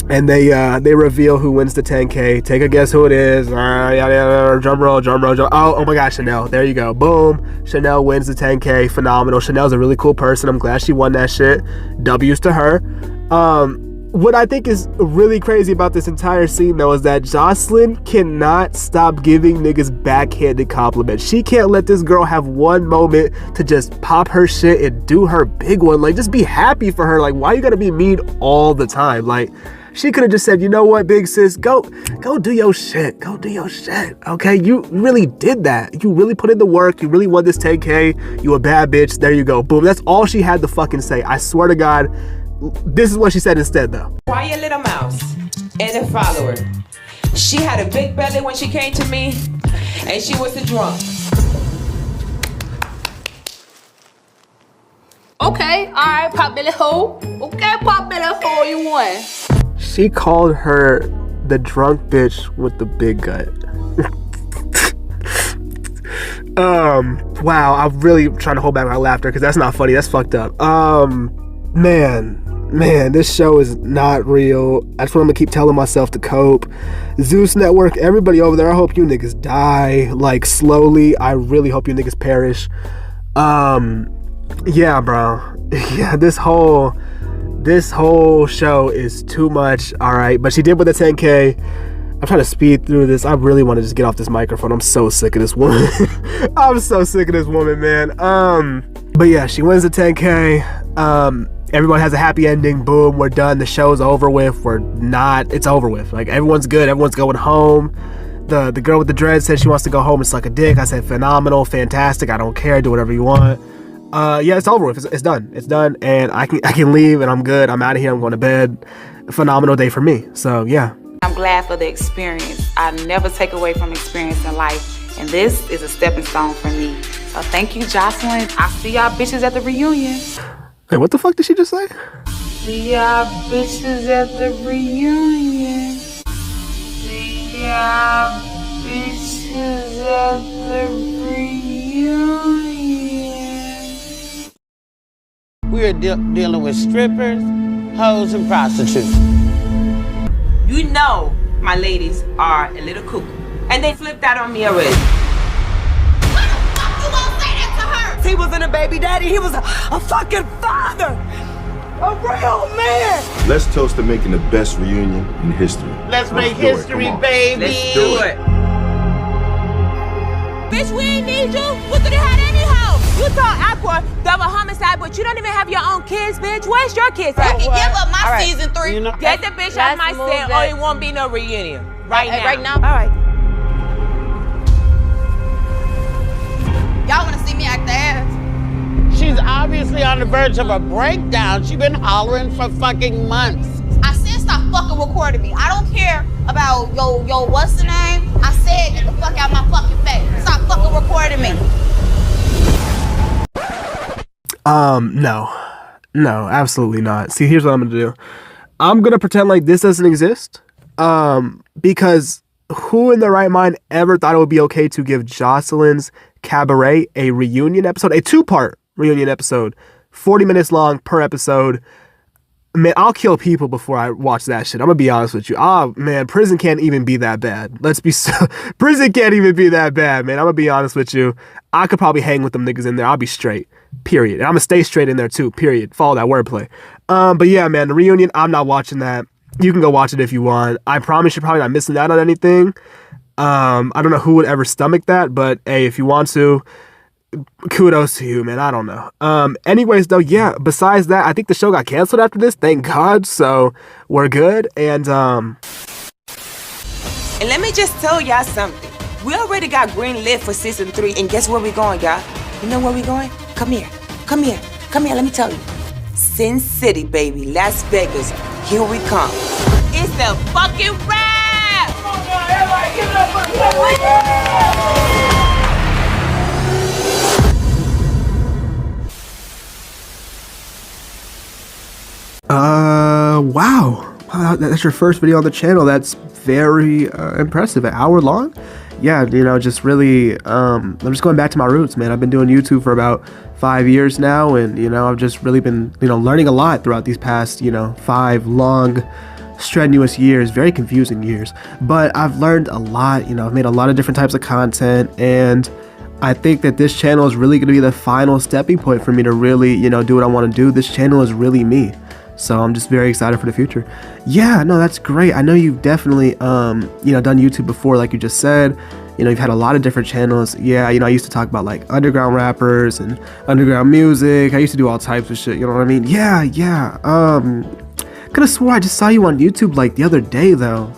And they reveal who wins the 10K. Take a guess who it is. Drum roll. Oh my gosh, Chanel. There you go. Boom. Chanel wins the 10K. Phenomenal. Chanel's a really cool person. I'm glad she won that shit. W's to her. What I think is really crazy about this entire scene, though, is that Jocelyn cannot stop giving niggas backhanded compliments. She can't let this girl have one moment to just pop her shit and do her big one. Like, just be happy for her. Like, why you gotta be mean all the time? Like, she could have just said, you know what, big sis, go do your shit. Go do your shit, okay? You really did that. You really put in the work. You really won this 10K. You a bad bitch. There you go. Boom. That's all she had to fucking say. I swear to God, this is what she said instead, though.
Quiet little mouse and a follower. She had a big belly when she came to me, and she was a drunk.
Okay, all right, pop belly hole. Okay, pop belly hole, you won.
She called her the drunk bitch with the big gut. Wow, I'm really trying to hold back my laughter because that's not funny. That's fucked up. Man, this show is not real. That's what I'm gonna keep telling myself to cope. Zeus Network, everybody over there, I hope you niggas die, like, slowly. I really hope you niggas perish. Yeah, bro. Yeah, this whole show is too much, alright? But she did with the 10K. I'm trying to speed through this. I really want to just get off this microphone. I'm so sick of this woman. I'm so sick of this woman, man. But yeah, she wins the 10K. Everyone has a happy ending. Boom, we're done. The show's over with. It's over with. Like, everyone's good. Everyone's going home. The girl with the dreads said she wants to go home and suck a dick. I said, phenomenal, fantastic. I don't care. Do whatever you want. Yeah, it's over with. It's done. It's done. And I can leave and I'm good. I'm out of here. I'm going to bed. A phenomenal day for me. So, yeah.
I'm glad for the experience. I never take away from experience in life. And this is a stepping stone for me. So thank you, Jocelyn. I'll see y'all bitches at the reunion.
Hey, what the fuck did she just say?
See y'all bitches at the reunion. See y'all bitches at the reunion.
We're dealing with strippers, hoes, and prostitutes.
You know my ladies are a little cuckoo. And they flipped out on me already.
He wasn't a baby daddy, he was a fucking father! A real man!
Let's toast to making the best reunion in history.
Let's make history, baby!
Let's do it! Bitch, we ain't need you! We could've had anyhow! You thought Aqua, double homicide, but you don't even have your own kids, bitch. Where's your kids at?
You can give up my season 3.
You know,
Get the bitch off my set or it won't be no reunion. Right now.
Right now?
All right.
Y'all wanna see me act the ass?
she's obviously on the verge of a breakdown. She's been hollering for fucking months.
I said stop fucking recording me. I don't care about yo, what's the name? I said get the fuck out my fucking face. Stop fucking recording me.
No, absolutely not. See, here's what I'm gonna do. I'm gonna pretend like this doesn't exist. Because who in their right mind ever thought it would be okay to give Jocelyn's Cabaret a reunion episode, a 2-part reunion episode, 40 minutes long per episode? Man, I'll kill people before I watch that shit. I'm gonna be honest with you. Ah, man, prison can't even be that bad. Prison can't even be that bad, man. I'm gonna be honest with you. I could probably hang with them niggas in there. I'll be straight. Period. And I'm gonna stay straight in there too. Period. Follow that wordplay. But yeah, man, the reunion, I'm not watching that. You can go watch it if you want. I promise you're probably not missing out on anything. I don't know who would ever stomach that, but hey, if you want to, kudos to you, man. I don't know. Anyways, though, yeah, besides that, I think the show got canceled after this. Thank God. So we're good. And
let me just tell y'all something. We already got green lit for season 3, and guess where we going, y'all? You know where we going? Come here. Come here. Come here, let me tell you. Sin City, baby. Las Vegas. Here we come. It's the fucking rap! Come on now, everybody give it up for
wow. That's your first video on the channel. That's very impressive. An hour long? Yeah, you know, just really, I'm just going back to my roots, man. I've been doing YouTube for about 5 years now, and, you know, I've just really been, you know, learning a lot throughout these past, you know, 5 long, strenuous years, very confusing years. But I've learned a lot, you know, I've made a lot of different types of content, and I think that this channel is really going to be the final stepping point for me to really, you know, do what I want to do. This channel is really me. So I'm just very excited for the future. Yeah, no, that's great. I know you've definitely, you know, done YouTube before, like you just said. You know, you've had a lot of different channels. Yeah, you know, I used to talk about like underground rappers and underground music. I used to do all types of shit, you know what I mean? Yeah. Could have swore I just saw you on YouTube like the other day though.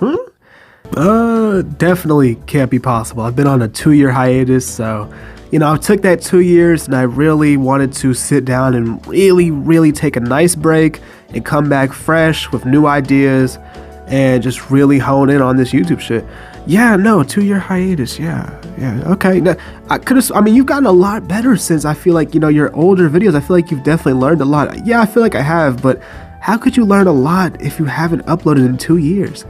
Definitely can't be possible. I've been on a 2-year hiatus, so you know, I took that 2 years and I really wanted to sit down and really take a nice break and come back fresh with new ideas and just really hone in on this YouTube shit. Yeah, no, 2-year hiatus. Yeah, okay. Now, I mean, you've gotten a lot better since, I feel like, you know, your older videos. I feel like you've definitely learned a lot. Yeah, I feel like I have, but how could you learn a lot if you haven't uploaded in 2 years?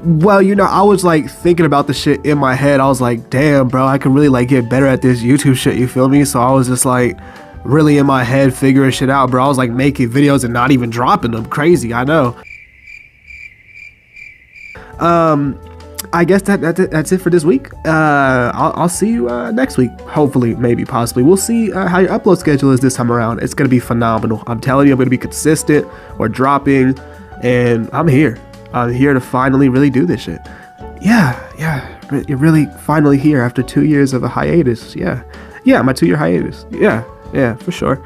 Well, you know, I was like thinking about the shit in my head. I was like, damn, bro, I can really like get better at this YouTube shit, you feel me? So I was just like really in my head figuring shit out, bro. I was like making videos and not even dropping them. Crazy, I know. I guess that's it for this week. I'll see you next week. Hopefully, maybe, possibly. We'll see how your upload schedule is this time around. It's gonna be phenomenal. I'm telling you, I'm gonna be consistent or dropping, and I'm here. I'm here to finally really do this shit. Yeah, you're really finally here after 2 years of a hiatus. Yeah, my 2-year hiatus. Yeah, for sure.